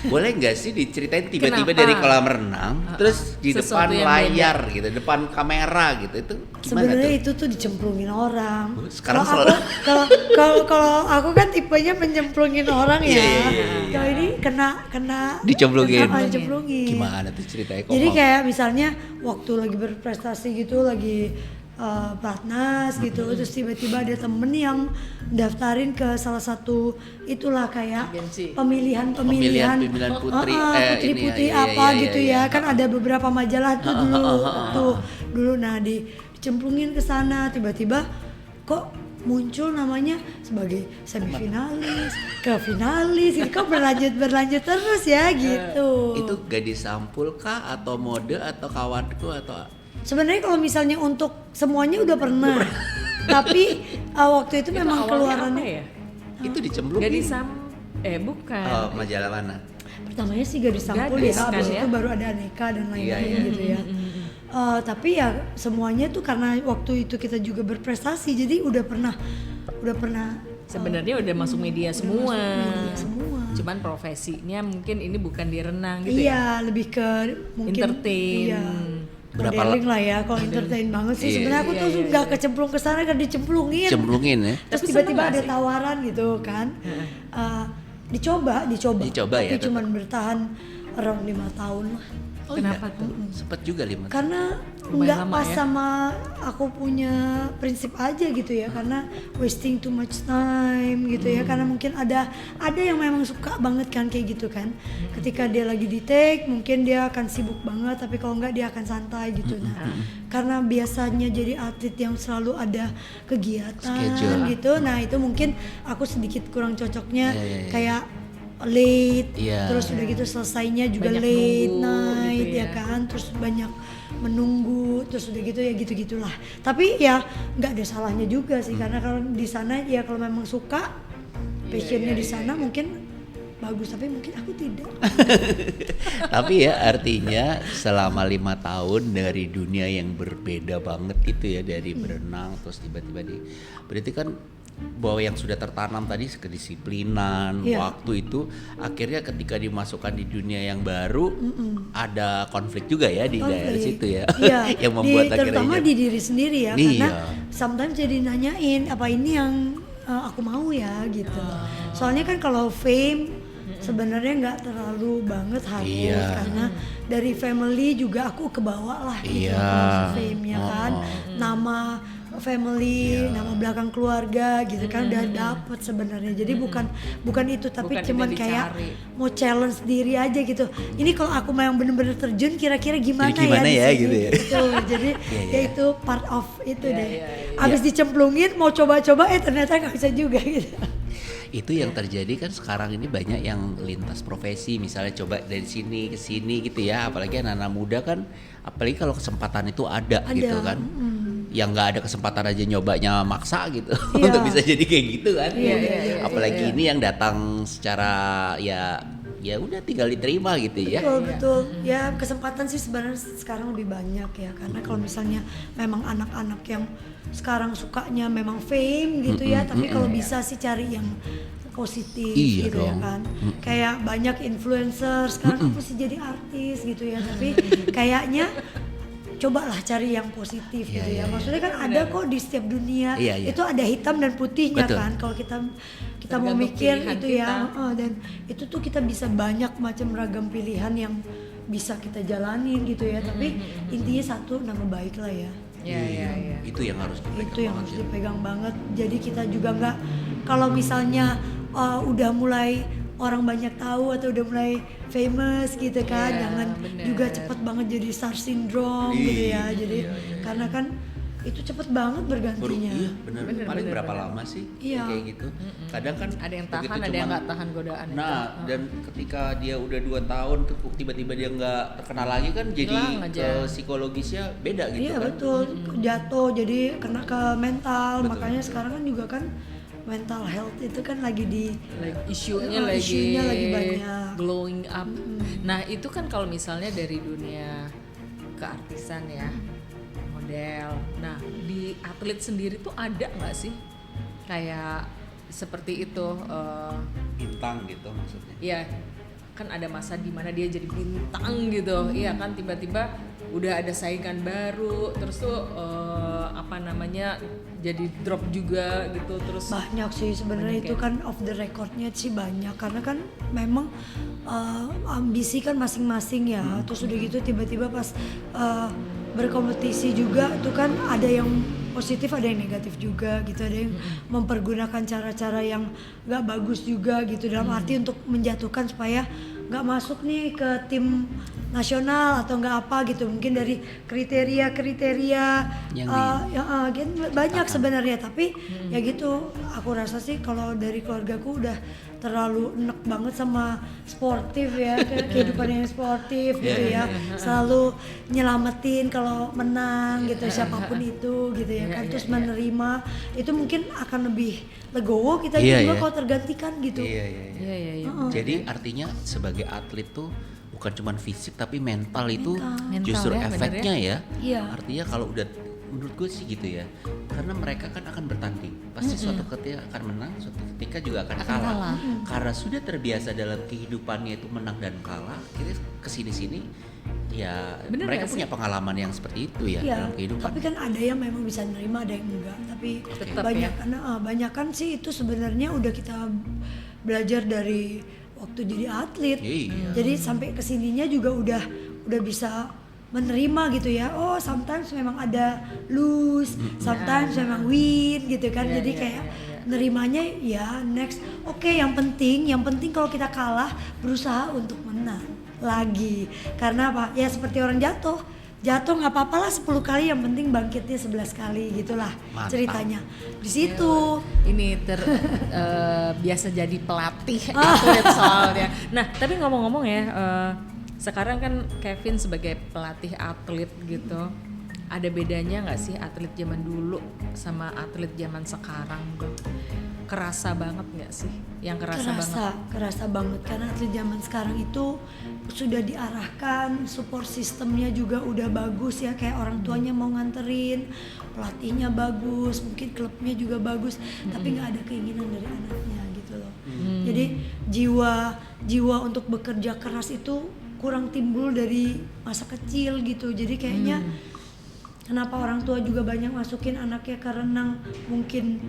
A: boleh nggak sih diceritain tiba-tiba
B: Kenapa?
A: dari kolam renang terus di
B: Sesuatu
A: depan
B: yang
A: layar gitu, depan kamera gitu. Itu gimana
C: Sebenarnya
A: tuh?
C: itu tuh dicemplungin orang.
A: Sekarang
C: Kalau aku, kalau aku kan tipenya penyemplungin orang ya.
A: Iya.
C: Kalau ini kena
A: Dicemplungin.
C: dicemplungin.
A: Gimana tuh ceritanya?
C: Jadi kayak misalnya waktu lagi berprestasi gitu, lagi platnas gitu, terus tiba-tiba ada temen yang daftarin ke salah satu itulah kayak
B: Agensi.
A: Pemilihan putri,
C: putri-putri
A: ini ya,
C: apa
A: iya,
C: gitu
A: iya.
C: ya. Kan ada beberapa majalah tuh dulu nah dicemplungin ke sana, tiba-tiba kok muncul namanya sebagai semifinalis, ke finalis, gitu kok berlanjut terus ya gitu.
A: Itu gadis sampul kah atau mode atau kawanku atau
C: Sebenarnya kalau misalnya untuk semuanya udah pernah, tapi waktu itu memang
B: awalnya
C: keluarannya
B: apa ya?
A: itu dicemplungin?
B: Gadis bukan.
A: Oh, majalah mana?
C: pertamanya sih gadis sampul
B: Gadis
C: ya,
B: kan
C: habis
B: ya?
C: itu baru ada aneka dan lain-lain
A: Iya, iya.
C: gitu ya. Tapi ya semuanya tuh karena waktu itu kita juga berprestasi, jadi udah pernah
B: Sebenarnya udah masuk media semua.
C: media semua.
B: Cuman profesinya mungkin ini bukan di renang gitu
C: Iya, lebih ke mungkin
B: Entertain.
C: Iya.
A: Berapa
C: Modeling lah ya, kalau entertain banget sih.
A: Iya.
C: Sebenarnya aku tuh nggak kecemplung ke sana, kan dicemplungin.
A: Cemplungin ya?
C: Terus
B: Tapi
C: tiba-tiba
B: seneng
C: ada
B: nggak sih?
C: tawaran gitu kan. Dicoba
A: Dicoba
C: tapi
A: ya, tetap.
C: cuman bertahan around 5 tahun lah.
A: Oh,
B: Kenapa
A: iya.
B: tuh?
A: Sempet juga 5 tahun.
C: Karena
B: Lumayan
C: nggak
B: lama
C: pas
B: ya.
C: sama aku punya prinsip aja gitu ya, karena wasting too much time gitu ya, karena mungkin ada yang memang suka banget kan kayak gitu kan, ketika dia lagi di take mungkin dia akan sibuk banget, tapi kalau nggak dia akan santai gitu. Nah karena biasanya jadi atlet yang selalu ada kegiatan
A: Schedule.
C: gitu, nah itu mungkin aku sedikit kurang cocoknya.
A: Iya, iya, iya.
C: Kayak late,
A: Iya.
C: terus udah gitu selesainya juga
B: Banyak
C: late
B: nunggu
C: night
B: gitu
C: ya
B: ya.
C: kan, terus banyak menunggu, terus udah gitu ya gitu-gitulah. Tapi ya nggak ada salahnya juga sih, karena kalau di sana ya kalau memang suka passionnya di sana mungkin bagus, tapi mungkin aku tidak.
A: Tapi ya artinya selama 5 tahun dari dunia yang berbeda banget itu ya, dari berenang terus tiba-tiba berarti kan bahwa yang sudah tertanam tadi kedisiplinan,
C: Iya.
A: waktu itu akhirnya ketika dimasukkan di dunia yang baru ada konflik juga ya di daerah
C: Konflik.
A: situ ya.
C: Iya,
A: yang membuat
C: terutama
A: akhirnya
C: di diri sendiri ya,
A: Iya.
C: karena sometimes jadi nanyain apa ini yang aku mau ya gitu. Soalnya kan kalau fame sebenarnya nggak terlalu banget harus,
A: Iya.
C: karena dari family juga aku kebawa lah gitu,
A: Iya.
C: fame-nya kan, nama family, nama belakang keluarga gitu kan udah dapet sebenarnya. Jadi bukan itu, tapi
B: Bukan
C: cuman
B: itu
C: kayak
B: dicari.
C: mau challenge diri aja gitu. Ini kalau aku memang bener-bener terjun kira-kira gimana,
A: Jadi gimana
C: di
A: ya
C: sini?
A: gitu ya.
C: Betul. Jadi
A: Iya,
C: ya itu part of itu
B: Iya,
C: deh.
B: iya,
C: Abis dicemplungin mau coba-coba ternyata nggak bisa juga gitu.
A: Itu yang terjadi kan sekarang ini banyak yang lintas profesi, misalnya coba dari sini ke sini gitu ya, apalagi anak-anak muda kan, apalagi kalau kesempatan itu ada gitu kan, yang nggak ada kesempatan aja nyobanya maksa gitu
C: Iya.
A: untuk bisa jadi kayak gitu kan.
B: Iya,
A: Apalagi ini yang datang secara ya udah tinggal diterima gitu ya.
C: Betul. Ya kesempatan sih sebenarnya sekarang lebih banyak ya, karena kalau misalnya memang anak-anak yang sekarang sukanya memang fame gitu ya, tapi kalau bisa sih cari yang positif
A: Iya
C: gitu ya
A: dong.
C: kan. Kayak banyak influencer sekarang aku sih jadi artis gitu ya, tapi kayaknya cobalah cari yang positif
A: Iya,
C: gitu
A: iya,
C: ya. Maksudnya kan ada kok di setiap dunia
A: Iya, iya.
C: itu ada hitam dan putihnya
A: Betul.
C: kan. Kalau kita mau
B: Tergantung
C: mikir
B: pilihan
C: itu
B: kita.
C: ya, dan itu tuh kita bisa banyak macam ragam pilihan yang bisa kita jalanin gitu ya. Tapi intinya satu, nama baik lah ya.
B: Iya.
A: Itu yang harus dipegang
C: Itu yang
A: banget
C: harus
A: ya.
C: dipegang banget. Jadi kita juga nggak, kalau misalnya udah mulai orang banyak tahu atau udah mulai famous gitu kan,
B: Iya,
C: jangan
B: bener.
C: juga cepet banget jadi star syndrome gitu ya. Jadi karena kan itu cepet banget bergantinya.
A: Iya benar. Paling berapa lama sih
C: Iya.
A: kayak gitu? Kadang kan
B: Ada yang
A: begitu
B: tahan, ada yang
A: cuman-
B: nggak tahan godaan itu.
A: Nah, dan ketika dia udah 2 tahun tiba-tiba dia nggak terkenal lagi kan, jadi
B: Hilang aja.
A: psikologisnya beda gitu
C: Iya
A: kan.
C: betul, jatuh jadi kena ke mental. Makanya sekarang kan juga kan mental health itu kan lagi di
B: Isunya
C: isunya lagi banyak.
B: glowing up. Nah itu kan kalau misalnya dari dunia keartisan ya, model. Nah di atlet sendiri tuh ada nggak sih kayak seperti itu?
A: Bintang gitu maksudnya.
B: Ya kan ada masa di mana dia jadi bintang gitu, iya kan tiba-tiba udah ada saingan baru, terus tuh apa namanya jadi drop juga gitu, terus
C: Banyak sih sebenarnya
B: Banyak
C: itu
B: ya?
C: kan off the recordnya sih banyak, karena kan memang ambisi kan masing-masing ya. Terus udah gitu tiba-tiba pas berkompetisi juga itu kan ada yang positif ada yang negatif juga gitu, ada yang mempergunakan cara-cara yang nggak bagus juga gitu, dalam arti untuk menjatuhkan supaya nggak masuk nih ke tim nasional atau nggak apa gitu, mungkin dari kriteria
A: Yang
C: kan banyak sebenarnya, tapi ya gitu aku rasa sih kalau dari keluargaku udah terlalu enek banget sama sportif ya, kehidupan yang sportif gitu ya, selalu nyelamatin kalau menang gitu siapapun itu gitu ya kan, terus menerima itu mungkin akan lebih legowo kita
A: Iya,
C: juga
A: iya.
C: kalau tergantikan gitu.
A: Iya, iya, iya.
B: iya.
A: Jadi artinya sebagai atlet tuh bukan cuma fisik tapi mental itu
B: Mental
A: justru
B: ya, bener
A: efeknya ya.
C: Iya.
A: Artinya kalau udah, menurut gue sih gitu ya. Karena mereka kan akan bertanding. Pasti suatu ketika akan menang, suatu ketika juga akan kalah. Karena sudah terbiasa dalam kehidupannya itu menang dan kalah, akhirnya kesini-sini ya
B: Bener
A: mereka
B: gak sih?
A: punya pengalaman yang seperti itu ya
C: Iya,
A: dalam kehidupan.
C: tapi kan ada yang memang bisa nerima, ada yang enggak. Tapi
B: Tetap
C: banyak
B: ya.
C: banyak kan sih itu sebenarnya udah kita belajar dari waktu jadi atlet.
A: Iya.
C: Jadi sampai kesininya juga udah bisa menerima gitu ya. Oh, sometimes memang ada lose, sometimes memang win gitu kan.
B: Iya,
C: Jadi
B: iya,
C: kayak
B: iya.
C: nerimanya ya next. Oke, yang penting kalau kita kalah berusaha untuk menang lagi. Karena apa? Ya seperti orang jatuh nggak apa-apa lah 10 kali, yang penting bangkitnya 11 kali gitulah.
A: Mantap.
C: Ceritanya di situ.
B: Ini biasa jadi pelatih atlet soalnya. Nah, tapi ngomong-ngomong ya, sekarang kan Kevin sebagai pelatih atlet gitu, ada bedanya nggak sih atlet zaman dulu sama atlet zaman sekarang tuh? Kerasa banget nggak sih? Yang
C: Kerasa banget karena atlet zaman sekarang itu sudah diarahkan, support sistemnya juga udah bagus ya, kayak orang tuanya mau nganterin, pelatihnya bagus, mungkin klubnya juga bagus, tapi nggak ada keinginan dari anaknya gitu loh. Jadi jiwa untuk bekerja keras itu kurang timbul dari masa kecil gitu. Jadi kayaknya kenapa orang tua juga banyak masukin anaknya ke renang mungkin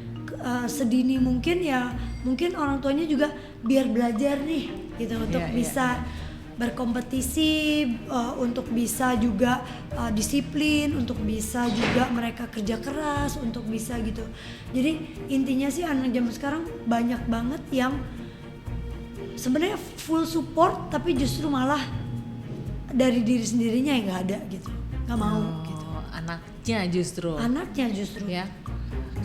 C: sedini mungkin ya, mungkin orang tuanya juga biar belajar nih gitu untuk
B: Iya, iya,
C: bisa berkompetisi, untuk bisa juga disiplin, untuk bisa juga mereka kerja keras, untuk bisa gitu. Jadi intinya sih anak zaman sekarang banyak banget yang sebenarnya full support tapi justru malah dari diri sendirinya yang nggak ada gitu, nggak mau gitu.
B: Anaknya justru.
C: Anaknya justru
B: Ya,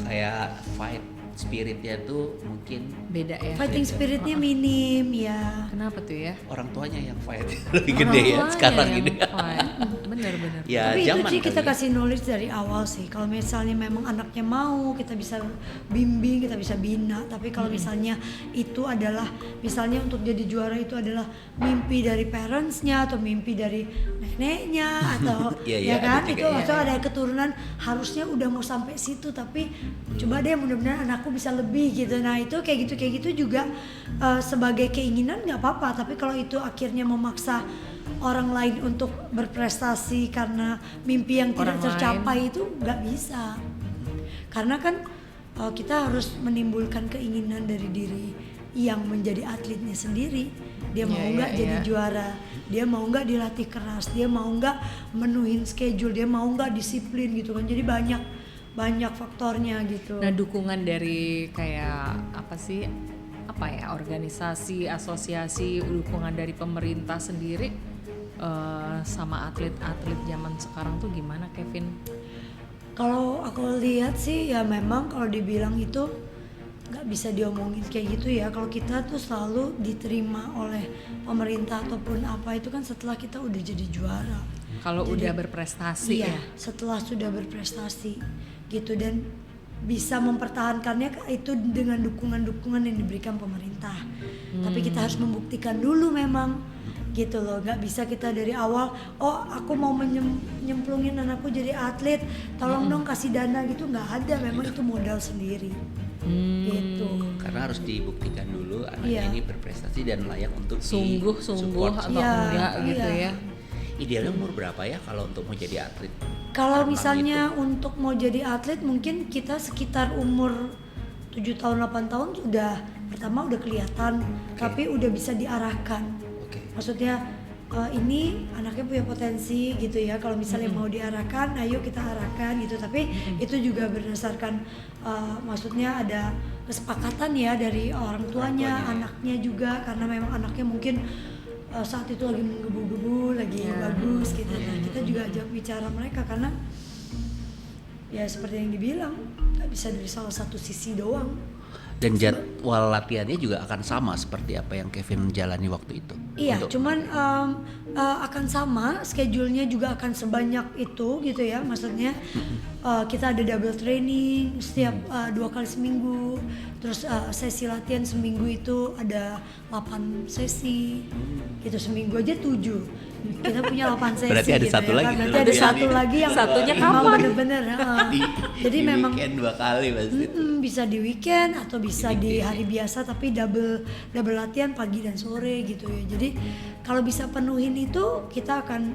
A: Kayak fight spiritnya tuh mungkin
B: beda ya.
C: fighting spiritnya minim ya.
B: Kenapa tuh ya?
A: orang tuanya yang fight lebih gede ya
B: Orang
A: sekarang
B: tuanya
A: ini.
B: yang fight. Bener-bener.
A: Ya
C: Tapi itu
A: zaman
C: sih kita
A: kali ya.
C: kasih knowledge dari awal sih. Kalau misalnya memang anaknya mau, kita bisa bimbing, kita bisa bina. Tapi kalau misalnya itu adalah, misalnya untuk jadi juara itu adalah mimpi dari parentsnya atau mimpi dari neneknya atau
A: Iya,
C: ya
A: iya,
C: kan,
A: ada juga
C: itu
A: ya.
C: maksudnya ada keturunan harusnya udah mau sampai situ. Tapi coba deh mudah-mudahan anakku bisa lebih gitu. Nah itu kayak gitu juga sebagai keinginan nggak apa-apa. Tapi kalau itu akhirnya memaksa orang lain untuk berprestasi karena mimpi yang tidak
B: Orang
C: tercapai itu nggak bisa. Karena kan kita harus menimbulkan keinginan dari diri yang menjadi atletnya sendiri. Dia mau
B: Iya,
C: nggak
B: iya,
C: jadi
B: iya.
C: juara, dia mau nggak dilatih keras, dia mau nggak menuhin schedule, dia mau nggak disiplin gitu kan. Jadi banyak faktornya gitu.
B: Nah, dukungan dari kayak apa sih? Apa ya? Organisasi, asosiasi, dukungan dari pemerintah sendiri sama atlet-atlet zaman sekarang tuh gimana, Kevin?
C: Kalau aku lihat sih ya memang kalau dibilang itu nggak bisa diomongin kayak gitu ya. Kalau kita tuh selalu diterima oleh pemerintah ataupun apa itu kan setelah kita udah jadi juara.
B: Kalau
C: Jadi,
B: udah berprestasi
C: iya,
B: ya.
C: setelah sudah berprestasi gitu dan bisa mempertahankannya itu dengan dukungan-dukungan yang diberikan pemerintah. Tapi kita harus membuktikan dulu memang gitu loh, nggak bisa kita dari awal aku mau nyemplungin anakku jadi atlet, tolong dong kasih dana gitu, nggak ada, memang itu modal sendiri gitu.
A: Karena harus dibuktikan dulu anaknya
C: Iya.
A: ini berprestasi dan layak untuk
B: Sungguh-sungguh atau
C: Iya,
B: enggak gitu
C: iya.
B: ya.
A: Idealnya umur berapa ya kalau untuk mau jadi atlet?
C: Kalau
A: Renang
C: misalnya untuk mau jadi atlet mungkin kita sekitar umur 7 tahun 8 tahun sudah pertama udah kelihatan, tapi udah bisa diarahkan.
A: Oke.
C: Maksudnya ini anaknya punya potensi gitu ya. Kalau misalnya mau diarahkan, ayo kita arahkan gitu. Tapi itu juga berdasarkan maksudnya ada kesepakatan ya dari orang tuanya, anaknya juga, karena memang anaknya mungkin saat itu lagi menggebu-gebu, lagi bagus gitu. Nah, kita juga ajak bicara mereka karena ya seperti yang dibilang nggak bisa dari salah satu sisi doang.
A: Dan jadwal latihannya juga akan sama seperti apa yang Kevin jalani waktu itu.
C: Iya,
A: Untuk-
C: cuman akan sama, schedule-nya juga akan sebanyak itu gitu ya. Maksudnya kita ada double training setiap 2 kali seminggu. Terus sesi latihan seminggu itu ada 8 sesi. Gitu seminggu aja 7. Kita punya 8 sesi.
A: Berarti ada
C: gitu
A: satu
C: ya
A: lagi
C: kan.
A: tuh
C: Berarti ada
A: latihan
C: satu
A: ini.
C: lagi yang
B: Satunya
C: memang
B: kapan?
C: bener-bener. Jadi
A: di
C: memang
A: weekend 2 kali pasti.
C: bisa di weekend atau bisa di
A: weekend,
C: hari biasa, tapi double latihan pagi dan sore gitu ya. Jadi kalau bisa penuhin itu kita akan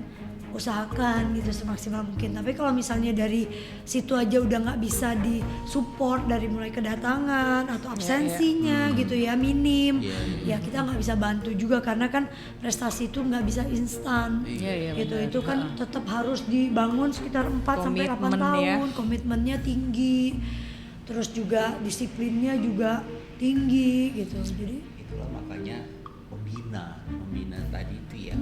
C: usahakan gitu semaksimal mungkin. Tapi kalau misalnya dari situ aja udah nggak bisa di support dari mulai kedatangan atau absensinya gitu ya minim, ya kita nggak bisa bantu juga karena kan prestasi itu nggak bisa instan.
B: Iya,
C: Gitu
B: benar.
C: itu kan tetap harus dibangun sekitar 4 sampai 8
B: Komitmen ya.
C: tahun. Komitmennya tinggi, terus juga disiplinnya juga tinggi gitu. Jadi
A: Itulah makanya pembina tadi itu ya.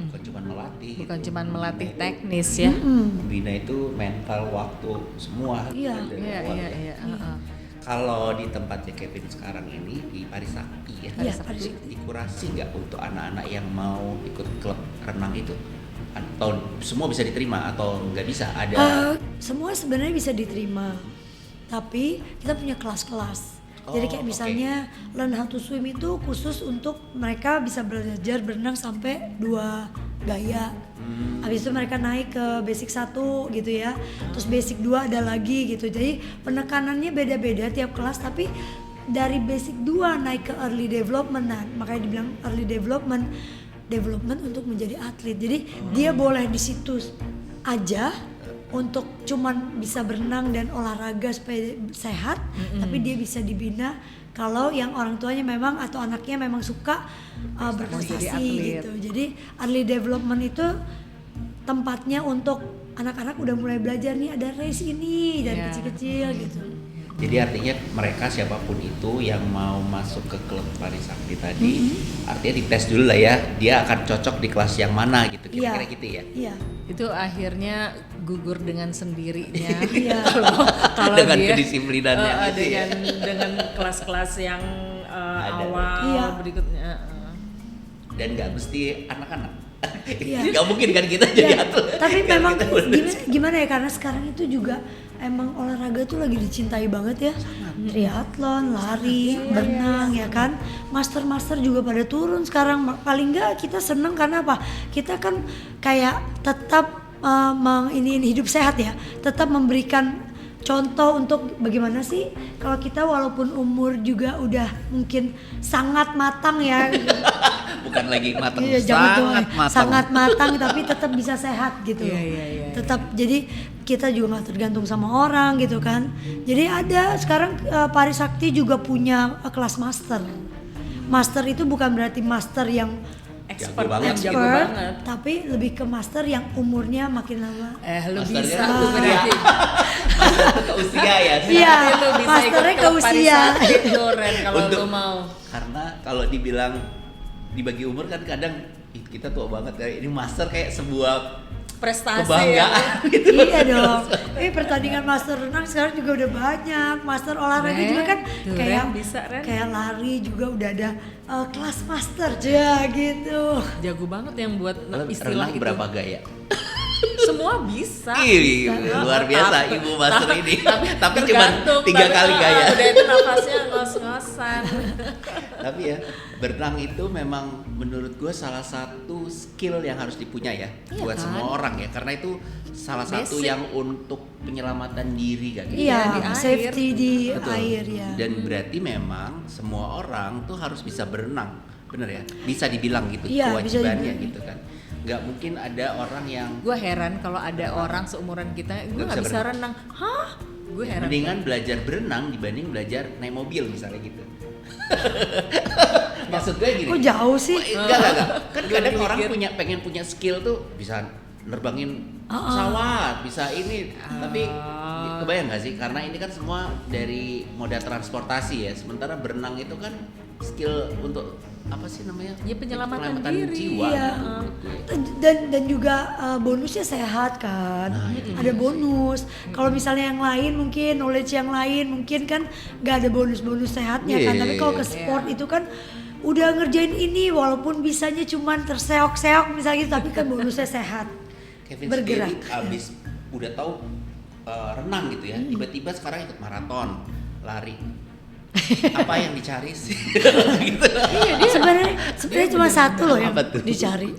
A: Bukan cuma melatih.
B: Bukan
A: gitu.
B: cuma melatih teknis ya.
A: Pembina itu mental, waktu, semua.
C: Iya.
A: dari
B: Iya,
A: awal
B: iya,
A: ya.
B: iya. heeh.
A: Kalau di tempatnya Kevin sekarang ini di Parisakti ya,
C: Iya, Parisakti.
A: dikurasi nggak untuk anak-anak yang mau ikut klub renang itu? Atau semua bisa diterima atau nggak bisa? Ada
C: semua sebenarnya bisa diterima, tapi kita punya kelas-kelas. Jadi kayak
A: oke.
C: misalnya learn how to swim itu khusus untuk mereka bisa belajar berenang sampai 2 gaya. Habis itu mereka naik ke basic 1 gitu ya. Terus basic 2 ada lagi gitu. Jadi penekanannya beda-beda tiap kelas, tapi dari basic 2 naik ke early development. Nah, makanya dibilang early development untuk menjadi atlet. Jadi dia boleh di situ aja untuk cuman bisa berenang dan olahraga supaya sehat, tapi dia bisa dibina kalau yang orang tuanya memang atau anaknya memang suka berprestasi gitu. Jadi early development itu tempatnya untuk anak-anak udah mulai belajar nih ada race ini dari kecil-kecil gitu.
A: Jadi artinya mereka siapapun itu yang mau masuk ke klub Parisakti tadi, artinya dites dulu lah ya, dia akan cocok di kelas yang mana gitu, kira-kira gitu ya.
C: Iya.
B: Itu akhirnya gugur dengan sendirinya.
C: Iya.
B: Kalau
A: Dengan
B: dia
A: kedisiplinannya gitu ya.
B: dengan kelas-kelas yang awal
C: Iya.
B: berikutnya.
A: Dan nggak mesti anak-anak.
C: Iya.
A: Nggak mungkin kan kita jadi
C: Ya,
A: atlet.
C: tapi
A: Kan
C: memang
A: kita bonus.
C: gimana ya, karena sekarang itu juga emang olahraga tuh lagi dicintai banget ya. Triathlon, lari, berenang ya kan. Master juga pada turun sekarang. Paling enggak kita seneng karena apa? Kita kan kayak tetap ini hidup sehat ya. Tetap memberikan contoh untuk bagaimana sih kalau kita walaupun umur juga udah mungkin sangat matang ya.
A: Bukan lagi matang,
C: Iya, jangan tuh,
A: sangat matang.
C: sangat matang tapi tetap bisa sehat gitu loh.
B: Iya.
C: Tetap jadi kita juga nggak tergantung sama orang gitu kan. Jadi ada sekarang Parisakti juga punya kelas master. Master itu bukan berarti master yang
B: Expert,
A: banget,
B: yang jago
C: expert,
B: banget.
C: tapi lebih ke master yang umurnya makin lama.
B: Lu
A: Masternya
B: bisa
A: ke
B: tuh berarti.
A: ke usia ya.
C: Iya,
B: Berarti lu bisa
C: masternya
B: ikut
C: ke
B: klub
C: usia.
B: Parisakti tuh, Ren, kalau
A: Untuk-
B: lu mau.
A: Karena kalau dibilang dibagi umur kan kadang "Ih, kita tua banget kayak ini master kayak sebuah
B: Prestasi
A: kebanggaan
B: ya.
A: gitu.
C: Iya dong. Pertandingan master renang sekarang juga udah banyak. Master olahraga
B: Ren,
C: juga kan
B: tuh,
C: kayak
B: Ren, bisa, Ren.
C: kayak lari juga udah ada kelas master ya gitu.
B: Jago banget yang buat
A: Lo
B: istilah
A: renang
B: itu.
A: berapa gaya?
B: Semua bisa.
A: Ih, luar biasa
B: Tapi-
A: ibu master ini. Tapi cuma
B: tergantung,
A: 3
B: tapi,
A: kali gaya.
B: Udah itu nafasnya ngos-ngosan.
A: Tapi ya berenang itu memang menurut gue salah satu skill yang harus dipunya ya buat
B: kan?
A: semua orang ya, karena itu salah satu
B: Basic.
A: yang untuk penyelamatan diri kan.
C: Iya,
B: di air.
C: safety di
A: Betul.
C: air ya.
A: Dan berarti memang semua orang tuh harus bisa berenang, bener ya? Bisa dibilang gitu
C: Iya, bisa
A: kewajibannya
C: dibilang.
A: gitu kan. Nggak mungkin ada orang yang
B: Gue heran kalau ada orang seumuran kita, gue
A: Nggak
B: nggak
A: bisa
B: bisa renang. Hah? Gue heran.
A: mendingan belajar berenang dibanding belajar naik mobil misalnya gitu. Maksud gue gini.
C: Kok jauh sih?
A: Enggak. Kan
B: Gue
A: kadang
B: mikir.
A: orang pengen punya skill tuh bisa nerbangin pesawat, bisa ini. Tapi kebayang nggak sih? Karena ini kan semua dari moda transportasi ya. Sementara berenang itu kan skill untuk apa sih namanya?
B: Ya, penyelamatan diri.
A: jiwa.
C: Iya. Dan juga bonusnya sehat kan. Ada bonus. Kalau misalnya yang lain mungkin knowledge yang lain mungkin kan nggak ada bonus-bonus sehatnya kan.
A: Iya,
C: Tapi kalau ke
A: iya.
C: sport itu kan udah ngerjain ini walaupun bisanya cuman terseok-seok misalnya gitu, tapi kan bonusnya sehat.
A: Kevin
C: Bergerak.
A: sendiri abis udah tahu renang gitu ya, tiba-tiba sekarang ikut maraton, lari. Apa yang dicari sih? gitu.
C: Sebenarnya cuma satu loh yang
A: Apa tuh?
C: dicari.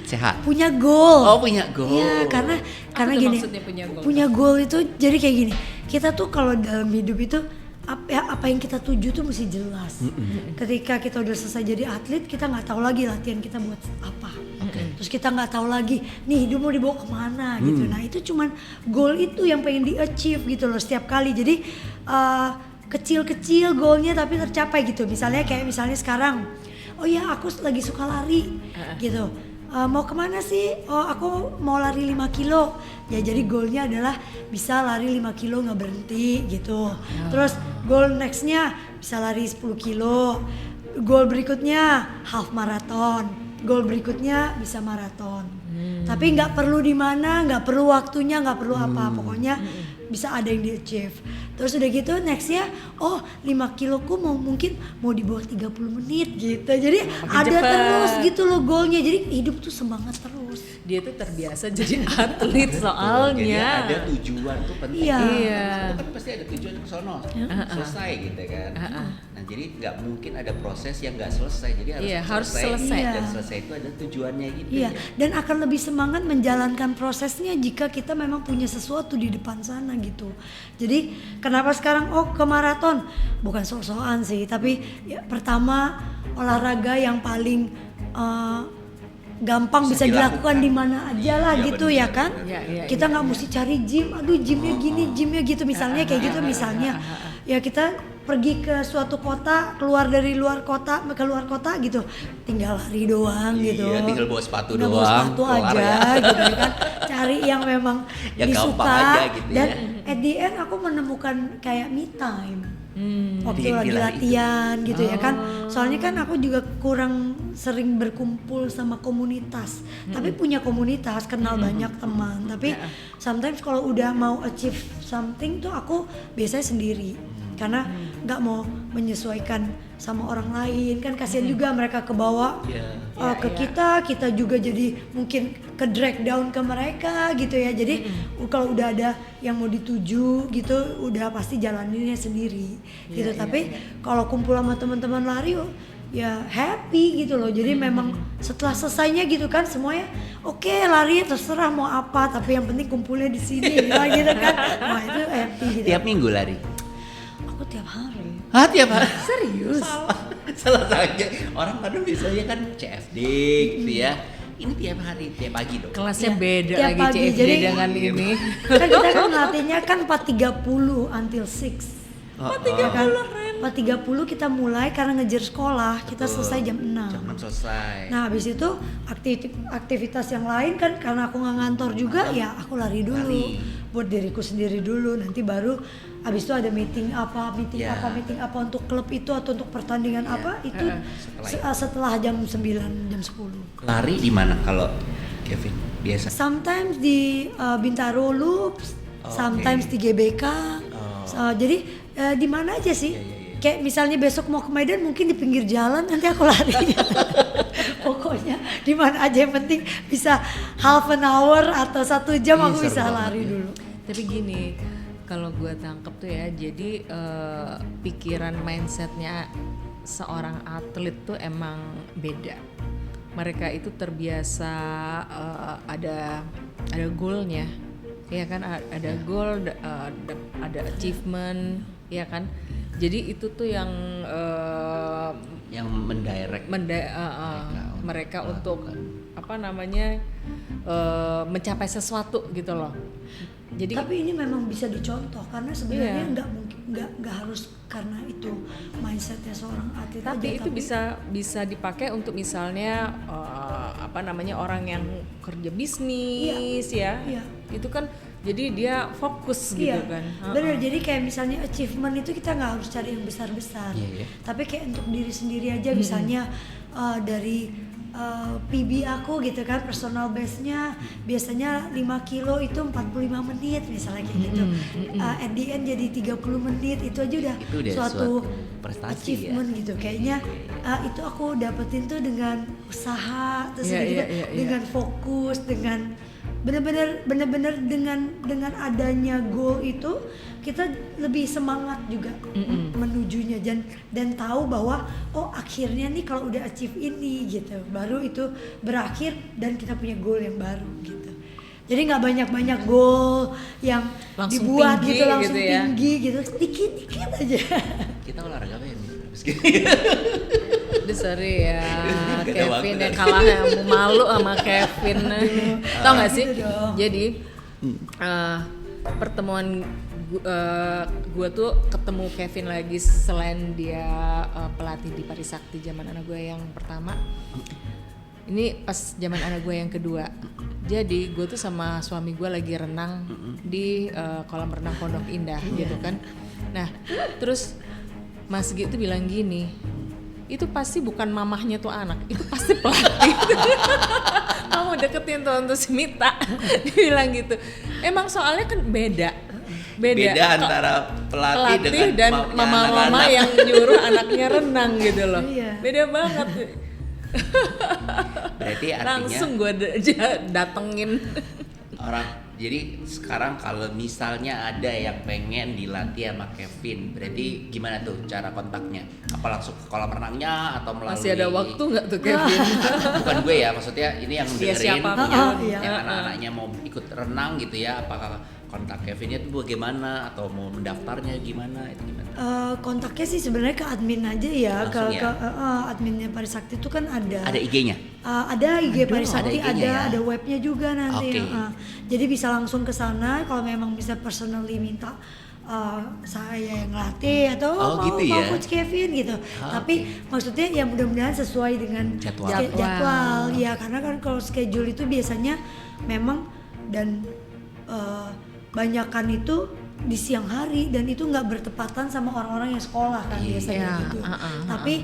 A: Sehat.
C: Punya goal.
A: Oh, punya goal.
C: Iya, karena
B: tuh
C: gini.
B: maksudnya punya goal?
C: Punya goal itu jadi kayak gini. Kita tuh kalau dalam hidup itu apa yang kita tuju tuh mesti jelas. Ketika kita udah selesai jadi atlet, kita nggak tahu lagi latihan kita buat apa. Terus kita nggak tahu lagi nih hidup mau dibawa kemana gitu. Nah itu cuman goal itu yang pengen di achieve gitu loh setiap kali. Jadi kecil-kecil goalnya tapi tercapai gitu. Misalnya sekarang, oh ya aku lagi suka lari gitu. Mau kemana sih? Oh aku mau lari 5 kilo. Ya jadi goalnya adalah bisa lari 5 kilo nggak berhenti gitu. Terus goal nextnya bisa lari 10 kilo. Goal berikutnya half marathon. Goal berikutnya bisa maraton. Tapi nggak perlu di mana, nggak perlu waktunya, nggak perlu apa. Pokoknya bisa ada yang di achieve. Terus udah gitu nextnya, oh 5 kiloku mungkin mau di bawah 30 menit gitu. Jadi ada
B: cepet.
C: terus gitu loh goalnya. Jadi hidup tuh semangat terus.
B: Dia tuh terbiasa jadi atlet
A: Jadi
B: soalnya.
A: ada tujuan tuh penting.
C: Iya.
B: Iya.
A: Itu kan pasti ada tujuan ke sono. Selesai gitu kan. Nah, jadi nggak mungkin ada proses yang nggak selesai. Jadi harus
B: Iya, harus selesai.
A: Dan
C: Iya.
A: selesai itu ada tujuannya gitu.
C: Iya,
A: ya.
C: dan akan lebih semangat menjalankan prosesnya jika kita memang punya sesuatu di depan sana gitu. Jadi kenapa sekarang ke maraton? Bukan sok-sokan sih, tapi ya, pertama olahraga yang paling gampang bisa dilakukan di mana aja lah
A: Iya,
C: gitu
A: bener,
C: ya kan. Kita nggak mesti cari gym, aduh gymnya gini, gymnya gitu misalnya kayak gitu misalnya. Ya kita pergi ke suatu kota, keluar dari luar kota, ke luar kota gitu, tinggal lari doang gitu.
A: Iya, tinggal bawa sepatu
C: Tinggal
A: doang,
C: bawa sepatu
A: kelar
C: aja
A: ya.
C: gitu kan. Cari yang memang
A: Yang gampang
C: disuka
A: aja gitu
C: dan
A: ya.
C: at the end aku menemukan kayak me time. Waktu
A: Di-
C: lagi
A: di lari
C: latihan gitu ya kan. Soalnya kan aku juga kurang sering berkumpul sama komunitas. Tapi punya komunitas, kenal banyak teman. Tapi sometimes kalau udah mau achieve something tuh aku biasanya sendiri. Karena nggak mau menyesuaikan sama orang lain kan kasihan juga mereka kebawa ke kita juga jadi mungkin ke drag down ke mereka gitu ya. Jadi kalau udah ada yang mau dituju gitu udah pasti jalaninnya sendiri gitu. Tapi kalau kumpul sama teman-teman lari ya happy gitu loh. Jadi memang setelah selesainya gitu kan semuanya oke, lari terserah mau apa tapi yang penting kumpulnya di sini ya, gitu kan. Wah itu happy gitu.
A: Tiap minggu lari?
C: Aku tiap hari.
A: Hah, tiap hari?
C: Serius?
A: Salah saja. Orang kadang biasanya kan CFD gitu ya. Ini tiap hari, tiap pagi dong.
B: Kelasnya
C: Ya,
B: beda
C: tiap
B: lagi
C: pagi.
B: CFD
C: Jadi
B: dengan ini.
C: Kan kita kan ngelatihnya kan 4.30 until 6. 4.30 kita mulai karena ngejar sekolah, kita selesai jam 6.
A: Jam 6 selesai.
C: Nah habis itu aktivitas yang lain kan karena aku nggak ngantor juga ya aku lari dulu buat diriku sendiri dulu, nanti baru habis itu ada meeting apa untuk klub itu atau untuk pertandingan apa itu setelah jam 9 jam 10.
A: Lari di mana kalau Kevin biasa?
C: Sometimes di Bintaro Loops, sometimes di GBK. Jadi di mana aja sih? Kayak misalnya besok mau ke Medan mungkin di pinggir jalan nanti aku lari. Pokoknya di mana aja yang penting bisa half an hour atau 1 jam aku bisa lari dulu.
B: Tapi gini, kalau gue tangkep tuh ya, jadi pikiran mindsetnya seorang atlet tuh emang beda. Mereka itu terbiasa ada goalnya, ya kan? Ada goal, ada achievement, ya kan? Jadi itu tuh yang
A: mendirect
B: mereka untuk apa namanya mencapai sesuatu gitu loh. Jadi
C: tapi ini memang bisa dicontoh karena sebenarnya nggak harus karena itu mindsetnya seorang atlet
B: tapi
C: aja,
B: itu bisa dipakai untuk misalnya apa namanya orang yang kerja bisnis itu kan jadi dia fokus gitu kan.
C: Bener, jadi kayak misalnya achievement itu kita nggak harus cari yang besar-besar, tapi kayak untuk diri sendiri aja misalnya dari PB aku gitu kan, personal best-nya biasanya 5 kilo itu 45 menit misalnya kayak gitu. At the end jadi 30 menit itu aja udah suatu
A: prestasi
C: achievement gitu. Kayaknya itu aku dapetin tuh dengan usaha terus dengan fokus, dengan bener-bener dengan adanya goal itu kita lebih semangat juga menujunya dan tahu bahwa akhirnya nih kalau udah achieve ini gitu baru itu berakhir dan kita punya goal yang baru gitu. Jadi nggak banyak goal yang
B: langsung
C: dibuat
B: tinggi,
C: gitu langsung
B: gitu ya.
C: tinggi gitu, dikit aja.
A: Kita olahraga apa ya?
B: Aduh sorry ya Kevin yang kalah yang malu sama Kevin. Tau gak sih? Jadi pertemuan gue tuh ketemu Kevin lagi selain dia pelatih di Parisakti zaman anak gue yang pertama. Ini pas zaman anak gue yang kedua. Jadi gue tuh sama suami gue lagi renang di kolam renang Pondok Indah gitu kan. Nah terus Mas Gi tuh bilang gini, itu pasti bukan mamahnya tuh anak, itu pasti pelatih. Kamu deketin tuh untuk si Mita. Dia bilang gitu. Emang soalnya kan beda
A: antara pelatih
B: dan mama-mama yang nyuruh anaknya renang gitu loh. Beda banget.
A: Berarti artinya
B: langsung gue datengin
A: orang. Jadi sekarang kalau misalnya ada yang pengen dilatih sama Kevin, berarti gimana tuh cara kontaknya? Apa langsung ke kolam renangnya atau melalui?
B: Masih ada waktu nggak tuh Kevin?
A: Bukan gue ya, maksudnya ini yang dengerin
B: siapa
A: yang
C: pun.
A: anak-anaknya mau ikut renang gitu ya, apakah kontak Kevinnya tuh bagaimana atau mau mendaftarnya gimana itu gimana?
C: Kontaknya sih sebenarnya ke admin aja ya,
A: Langsung ya?
C: adminnya Parisakti itu kan ada.
A: Ada IG-nya?
C: Ada IG Parisakti,
A: Ada IG-nya ya?
C: ada webnya juga nanti.
A: Oke.
C: Jadi bisa langsung ke sana kalau memang bisa personally minta saya yang ngelatih atau mau
A: gitu ya?
C: Coach Kevin gitu. Tapi maksudnya ya mudah-mudahan sesuai dengan
A: Jadwal.
C: jadwal. Ya karena kan kalau schedule itu biasanya memang dan banyakan itu di siang hari dan itu nggak bertepatan sama orang-orang yang sekolah kan biasanya gitu. Tapi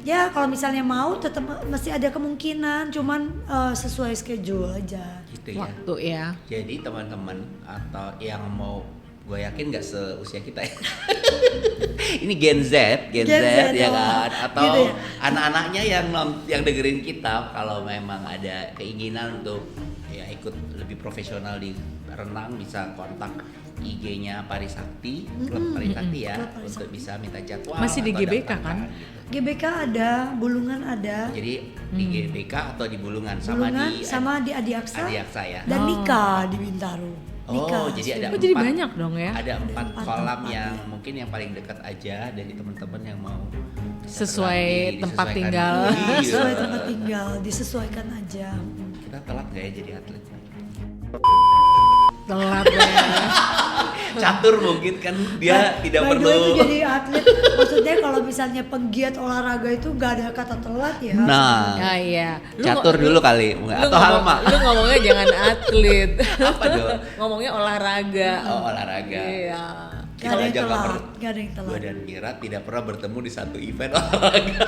C: ya kalau misalnya mau tetap masih ada kemungkinan, cuman sesuai schedule aja.
A: Gitu ya.
B: Waktu ya.
A: Jadi teman-teman atau yang mau, gue yakin nggak seusia kita ya. Ini Gen Z ya kan, atau
C: gitu ya.
A: anak-anaknya yang dengerin kita, kalau memang ada keinginan untuk ya ikut lebih profesional di renang bisa kontak IG-nya Parisakti, klub Parisakti ya,
C: Klub Parisakti.
A: untuk bisa minta jadwal.
B: Masih di
A: atau
B: GBK
A: daftarkan
B: kan?
A: gitu.
C: GBK ada, Bulungan ada,
A: Jadi di GBK atau di Bulungan sama
C: Bulungan
A: di
C: sama di Adiaksa,
A: Adiaksa ya.
C: dan Nika di Bintaro. Nika,
A: Oh, jadi ada
B: Oh, jadi
A: 4
B: banyak dong ya?
A: Ada 4
C: empat
A: kolam
C: tempat.
A: yang mungkin yang paling dekat aja dari teman-teman yang mau bisa
B: Sesuai
A: berlatih,
B: tempat
A: disesuaikan.
B: tinggal.
A: Iya.
C: sesuai tempat tinggal, disesuaikan aja.
A: Kita telat nggak ya jadi atlet?
B: Telat ya.
A: Catur mungkin kan dia tidak
C: By the way,
A: perlu.
C: itu jadi atlet, maksudnya kalau misalnya penggiat olahraga itu nggak ada kata telat ya.
A: Nah,
B: Ya iya.
A: catur dulu kali atau halma.
B: Lu ngomongnya jangan atlet.
A: Apa dong?
B: Ngomongnya olahraga.
A: Oh, olahraga.
B: Iya.
C: Gak ada yang telat, gak ada yang telat.
A: Gue dan Mira tidak pernah bertemu di satu event olahraga.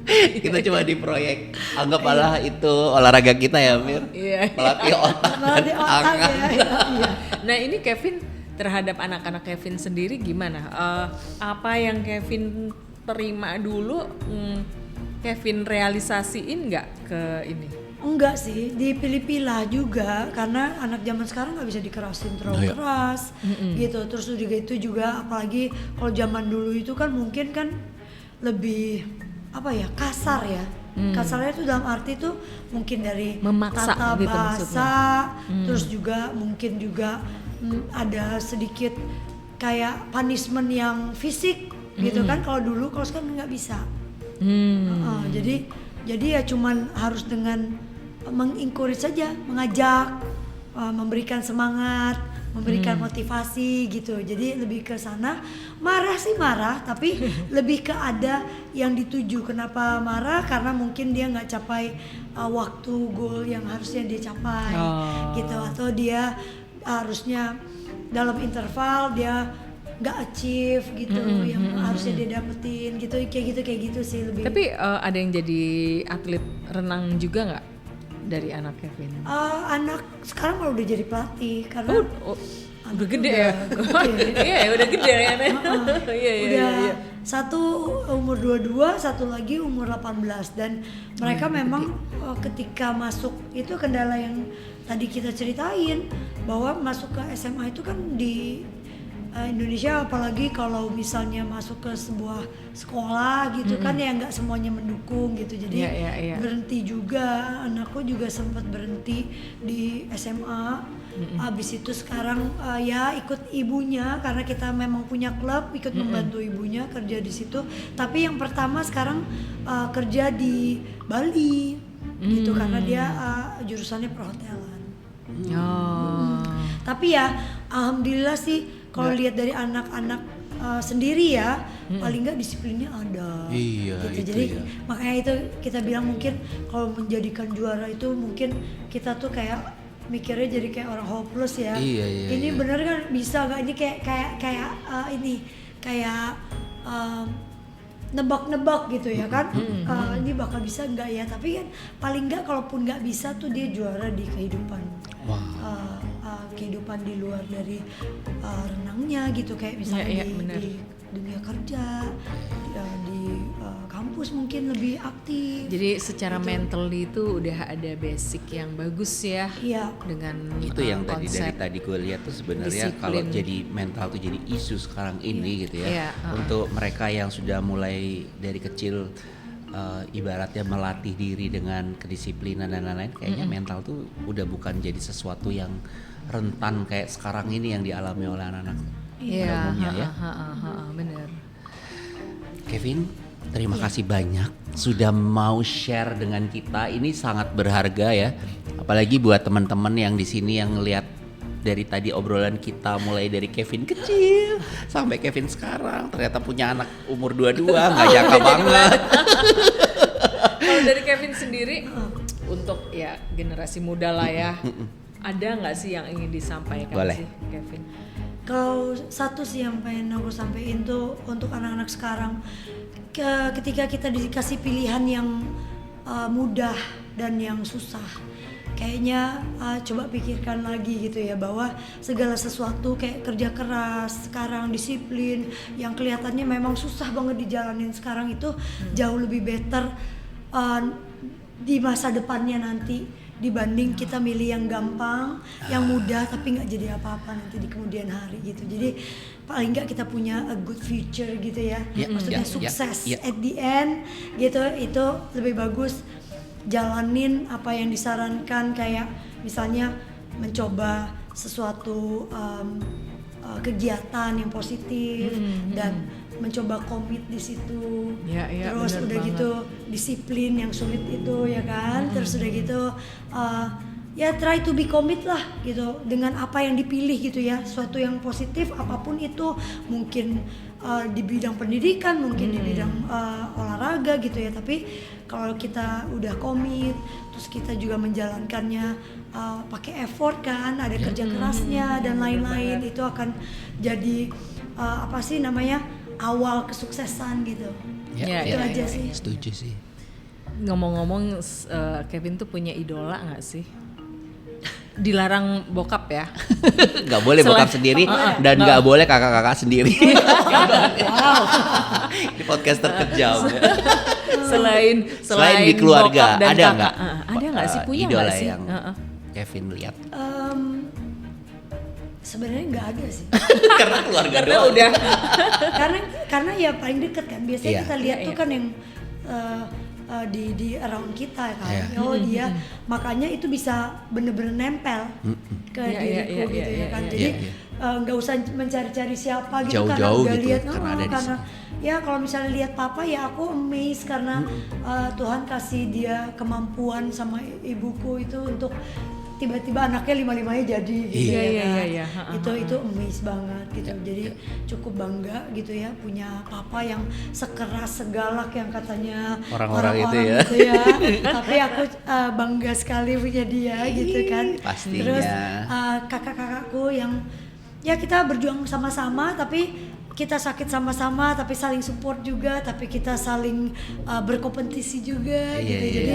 A: Kita cuma di proyek. Anggaplah itu olahraga kita ya, Mir.
B: Iya.
A: Melatih otak
C: Melatih
A: dan
C: otak
A: tangan.
C: ya. Iya.
B: Nah ini Kevin terhadap anak-anak Kevin sendiri gimana? Apa yang Kevin terima dulu, Kevin realisasiin nggak ke ini?
C: Enggak sih, dipilih-pilah juga karena anak zaman sekarang nggak bisa dikerasin terlalu keras gitu. Terus juga itu juga apalagi kalau zaman dulu itu kan mungkin kan lebih apa ya, kasar ya. Kasarnya itu dalam arti tuh mungkin dari
B: Memaksa
C: tata
B: gitu
C: bahasa, terus juga mungkin juga ada sedikit kayak punishment yang fisik gitu kan. Kalau dulu, kalau sekarang nggak bisa. Jadi ya cuman harus dengan mengencourage saja, mengajak, memberikan semangat, memberikan motivasi gitu. Jadi lebih ke sana. Marah sih marah, tapi lebih ke ada yang dituju. Kenapa marah? Karena mungkin dia nggak capai waktu goal yang harusnya dia capai gitu, atau dia harusnya dalam interval dia nggak achieve gitu yang harusnya dia dapetin gitu, kayak gitu sih lebih.
B: Tapi ada yang jadi atlet renang juga nggak dari anak Kevin?
C: Anak sekarang malah udah jadi pelatih karena
B: Udah gede ya? Iya udah gede ya. Iya.
C: Satu umur 22, satu lagi umur 18 dan mereka memang ketika masuk itu kendala yang tadi kita ceritain bahwa masuk ke SMA itu kan di Indonesia, apalagi kalau misalnya masuk ke sebuah sekolah gitu kan ya nggak semuanya mendukung gitu, jadi berhenti juga. Anakku juga sempat berhenti di SMA. Abis itu sekarang ya ikut ibunya karena kita memang punya klub, ikut membantu ibunya kerja di situ. Tapi yang pertama sekarang kerja di Bali gitu karena dia jurusannya perhotelan. Tapi ya alhamdulillah sih kalau lihat dari anak-anak sendiri ya paling nggak disiplinnya ada.
A: Iya,
C: gitu.
A: itu
C: Jadi
A: ya.
C: makanya itu kita bilang mungkin kalau menjadikan juara itu mungkin kita tuh kayak mikirnya jadi kayak orang hopeless ya.
A: Iya,
C: Ini bener kan bisa nggak? Ini kayak ini kayak nebak-nebak gitu ya kan. Ini bakal bisa nggak ya? Tapi kan paling nggak kalaupun nggak bisa tuh dia juara di kehidupan. Kehidupan di luar dari renangnya gitu, kayak misalnya di dunia kerja, di kampus mungkin lebih aktif.
B: Jadi secara mental itu udah ada basic yang bagus ya.
C: Iya.
B: Dengan
A: Itu yang
B: konsep
A: tadi gue lihat tuh sebenarnya
B: disiplin.
A: kalau jadi mental tuh jadi isu sekarang ini gitu ya.
B: Iya,
A: Untuk mereka yang sudah mulai dari kecil ibaratnya melatih diri dengan kedisiplinan dan lain-lain, kayaknya mental tuh udah bukan jadi sesuatu yang rentan kayak sekarang ini yang dialami oleh anak-anak pada umumnya ya.
B: Bener.
A: Kevin, terima kasih banyak sudah mau share dengan kita. Ini sangat berharga ya, apalagi buat teman-teman yang di sini yang lihat dari tadi obrolan kita mulai dari Kevin kecil sampai Kevin sekarang ternyata punya anak umur 22, nggak jangka banget.
B: Kalau dari Kevin sendiri untuk ya generasi muda lah ya, ada nggak sih yang ingin disampaikan
A: Boleh.
B: sih Kevin?
C: Kalau satu sih yang pengen aku sampaikan tuh untuk anak-anak sekarang, ketika kita dikasih pilihan yang mudah dan yang susah, kayaknya coba pikirkan lagi gitu ya, bahwa segala sesuatu kayak kerja keras sekarang, disiplin yang kelihatannya memang susah banget dijalanin sekarang itu jauh lebih better di masa depannya nanti, dibanding kita milih yang gampang, yang mudah tapi nggak jadi apa-apa nanti di kemudian hari gitu. Jadi paling nggak kita punya a good future gitu ya, maksudnya sukses at the end gitu. Itu lebih bagus jalanin apa yang disarankan, kayak misalnya mencoba sesuatu kegiatan yang positif dan mencoba komit di situ. Terus udah banget. Gitu disiplin yang sulit itu ya kan. Terus udah gitu ya try to be commit lah gitu dengan apa yang dipilih gitu ya, suatu yang positif apapun itu, mungkin di bidang pendidikan, mungkin di bidang olahraga gitu ya. Tapi kalau kita udah komit, terus kita juga menjalankannya pakai effort kan, ada kerja kerasnya dan lain-lain, itu akan jadi apa sih namanya, awal kesuksesan gitu. Itu aja sih.
A: Setuju sih.
B: Ngomong-ngomong, Kevin tuh punya idola nggak sih? Dilarang bokap ya?
A: Nggak boleh bokap sendiri dan nggak boleh kakak-kakak sendiri. Di podcast terkejam.
B: Selain
A: di keluarga,
B: bokap dan
A: ada
B: kakak.
A: nggak?
B: Ada nggak sih, punya
A: idola
B: nggak sih?
A: yang Kevin lihat?
C: Sebenarnya nggak ada sih.
A: Karena keluarga doang.
B: Udah.
C: karena ya paling dekat kan. Biasanya
A: Iya.
C: kita lihat tuh kan yang di around kita kan. Oh dia, makanya itu bisa bener-bener nempel ke diriku gitu ya kan. Jadi nggak usah mencari-cari siapa gitu,
A: Jauh-jauh
C: karena udah
A: gitu,
C: lihat
A: karena ada di
C: karena ya kalau misalnya lihat papa ya aku amazed karena Tuhan kasih dia kemampuan sama ibuku itu untuk tiba-tiba anaknya 5-5-nya jadi gitu
B: Iya.
C: Itu amazed banget gitu. Jadi cukup bangga gitu ya punya papa yang sekeras segalak yang katanya
A: Orang-orang itu ya.
C: gitu ya. Tapi aku bangga sekali punya dia gitu kan.
A: Pastinya.
C: Terus kakak-kakakku yang ya kita berjuang sama-sama, tapi kita sakit sama-sama, tapi saling support juga, tapi kita saling berkompetisi juga gitu. Jadi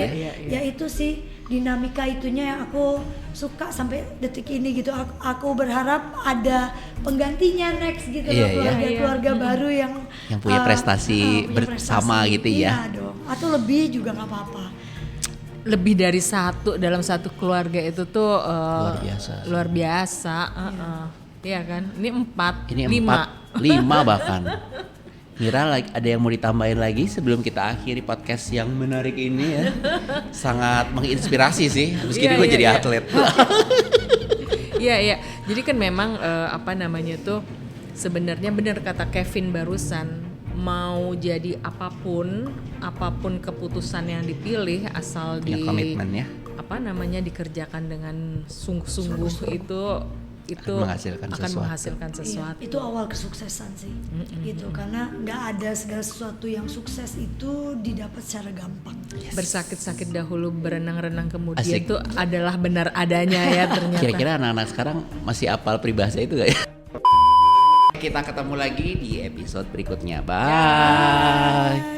C: ya itu sih dinamika itunya yang aku suka sampai detik ini gitu. Aku berharap ada penggantinya next gitu loh, keluarga baru yang
A: punya prestasi bersama gitu ya.
C: Iya dong. Atau lebih juga nggak apa-apa.
B: Lebih dari satu dalam satu keluarga itu tuh luar biasa. Iya kan? Ini 4,
A: 5 bahkan. Mira, ada yang mau ditambahin lagi sebelum kita akhiri podcast yang menarik ini ya? Sangat menginspirasi sih. Meski gue jadi atlet.
B: Iya. Jadi kan memang apa namanya tuh, sebenarnya benar kata Kevin barusan, mau jadi apapun keputusan yang dipilih asal
A: komitmen ya.
B: Apa namanya, dikerjakan dengan sungguh-sungguh itu akan menghasilkan sesuatu.
C: Itu awal kesuksesan sih, gitu. Karena nggak ada segala sesuatu yang sukses itu didapat secara gampang.
B: Bersakit-sakit dahulu, berenang-renang kemudian itu adalah benar adanya ya ternyata.
A: Kira-kira anak-anak sekarang masih hafal peribahasa itu gak ya? Kita ketemu lagi di episode berikutnya. Bye.